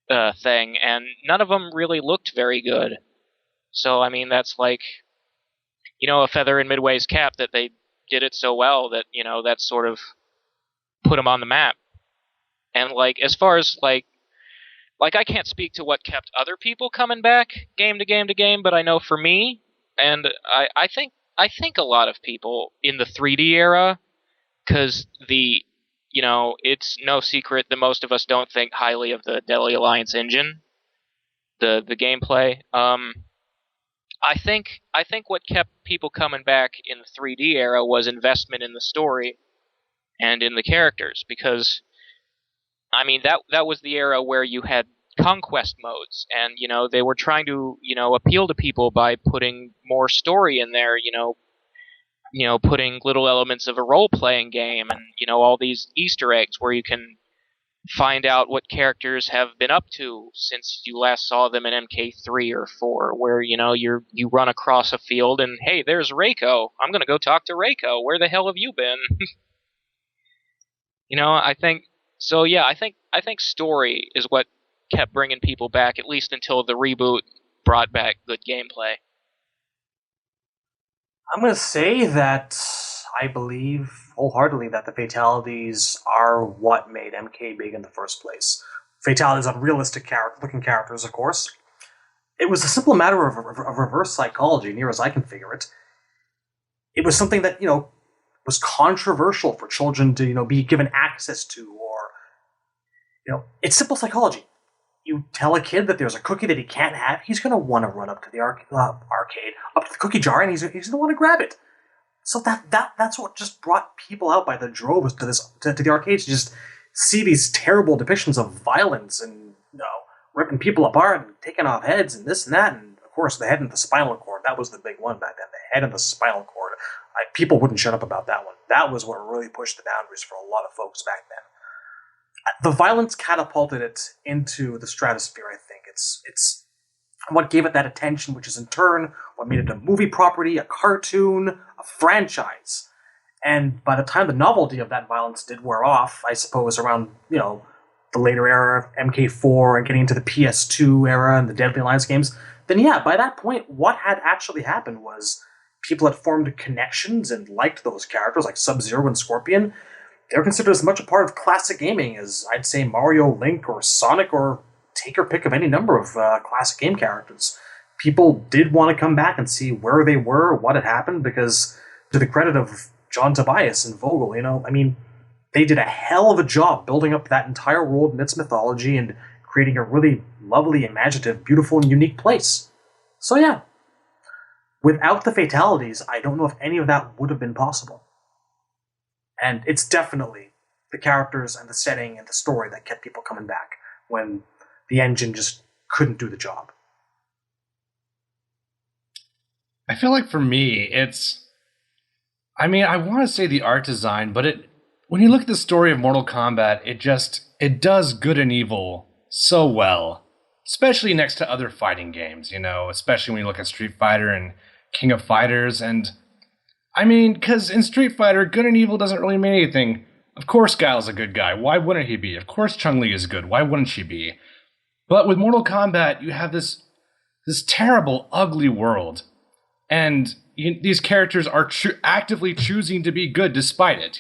thing, and none of them really looked very good. So, that's a feather in Midway's cap that they did it so well that, that sort of put them on the map. And, as far as, like, I can't speak to what kept other people coming back game to game to game, but I know for me, and I think a lot of people in the 3D era, because it's no secret that most of us don't think highly of the Deadly Alliance engine, the gameplay. I think what kept people coming back in the 3D era was investment in the story and in the characters, because I mean that was the era where you had conquest modes, and they were trying to appeal to people by putting more story in there, putting little elements of a role-playing game, and all these Easter eggs where you can find out what characters have been up to since you last saw them in MK3 or 4, where you run across a field and hey, there's Reiko. I'm gonna go talk to Reiko. Where the hell have you been? I think so. Yeah, I think story is what kept bringing people back, at least until the reboot brought back good gameplay. I'm going to say that I believe wholeheartedly that the fatalities are what made MK big in the first place. Fatalities on realistic looking characters, of course. It was a simple matter of reverse psychology, near as I can figure it. It was something that, was controversial for children to, be given access to, or, it's simple psychology. You tell a kid that there's a cookie that he can't have, he's going to want to run up to the arcade, up to the cookie jar, and he's going to want to grab it. So that's what just brought people out by the droves to the arcades, to just see these terrible depictions of violence and ripping people apart and taking off heads and this and that, and of course the head and the spinal cord. That was the big one back then. The head and the spinal cord. People wouldn't shut up about that one. That was what really pushed the boundaries for a lot of folks back then. The violence catapulted it into the stratosphere, I think. It's what gave it that attention, which is in turn what made it a movie property, a cartoon, a franchise. And by the time the novelty of that violence did wear off, I suppose around, the later era of MK4 and getting into the PS2 era and the Deadly Alliance games, then yeah, by that point, what had actually happened was people had formed connections and liked those characters, like Sub-Zero and Scorpion. They're considered as much a part of classic gaming as, I'd say, Mario, Link, or Sonic, or take your pick of any number of classic game characters. People did want to come back and see where they were, what had happened, because to the credit of John Tobias and Vogel, they did a hell of a job building up that entire world and its mythology and creating a really lovely, imaginative, beautiful, and unique place. So yeah, without the fatalities, I don't know if any of that would have been possible. And it's definitely the characters and the setting and the story that kept people coming back when the engine just couldn't do the job. I feel like for me, I want to say the art design, but when you look at the story of Mortal Kombat, it does good and evil so well, especially next to other fighting games, especially when you look at Street Fighter and King of Fighters. And because in Street Fighter, good and evil doesn't really mean anything. Of course Guile's a good guy. Why wouldn't he be? Of course Chun-Li is good. Why wouldn't she be? But with Mortal Kombat, you have this terrible, ugly world. And these characters are actively choosing to be good despite it,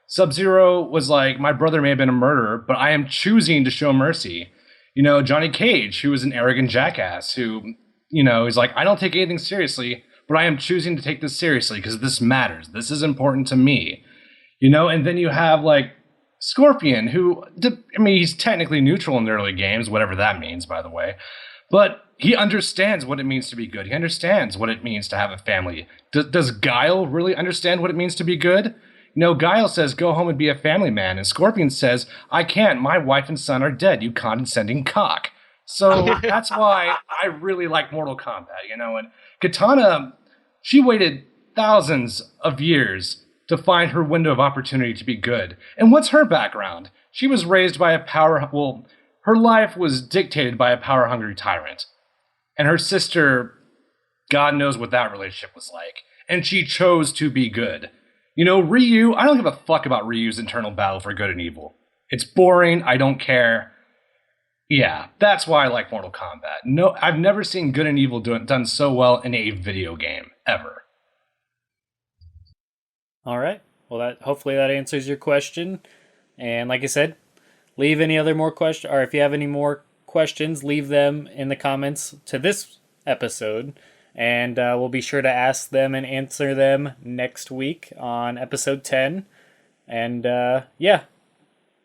Sub-Zero was like, my brother may have been a murderer, but I am choosing to show mercy. Johnny Cage, who was an arrogant jackass, who, is like, I don't take anything seriously, but I am choosing to take this seriously because this matters. This is important to me. And then you have, like, Scorpion, who, he's technically neutral in the early games, whatever that means, by the way. But he understands what it means to be good. He understands what it means to have a family. Does Guile really understand what it means to be good? Guile says, go home and be a family man. And Scorpion says, I can't. My wife and son are dead, you condescending cock. So that's why I really like Mortal Kombat, And Katana, she waited thousands of years to find her window of opportunity to be good. And what's her background? She was raised by her life was dictated by a power-hungry tyrant. And her sister, God knows what that relationship was like. And she chose to be good. Ryu, I don't give a fuck about Ryu's internal battle for good and evil. It's boring, I don't care. Yeah, that's why I like Mortal Kombat. No, I've never seen good and evil done so well in a video game, ever. All right. Well, hopefully that answers your question. And like I said, leave any other more questions, or if you have any more questions, leave them in the comments to this episode, and we'll be sure to ask them and answer them next week on episode 10. And yeah,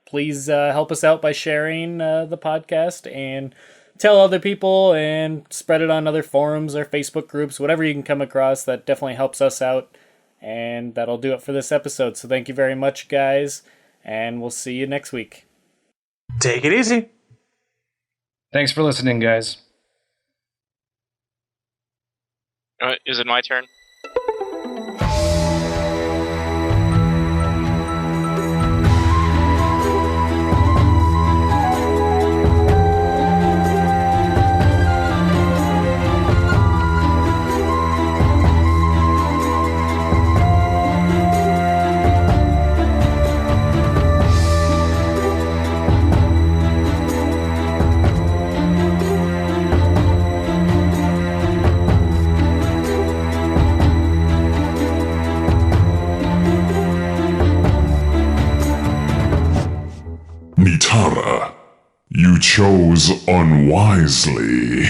please help us out by sharing the podcast and tell other people and spread it on other forums or Facebook groups, whatever you can come across. That definitely helps us out. And that'll do it for this episode. So thank you very much, guys, and we'll see you next week. Take it easy. Thanks for listening, guys. Is it my turn? Nitara, you chose unwisely.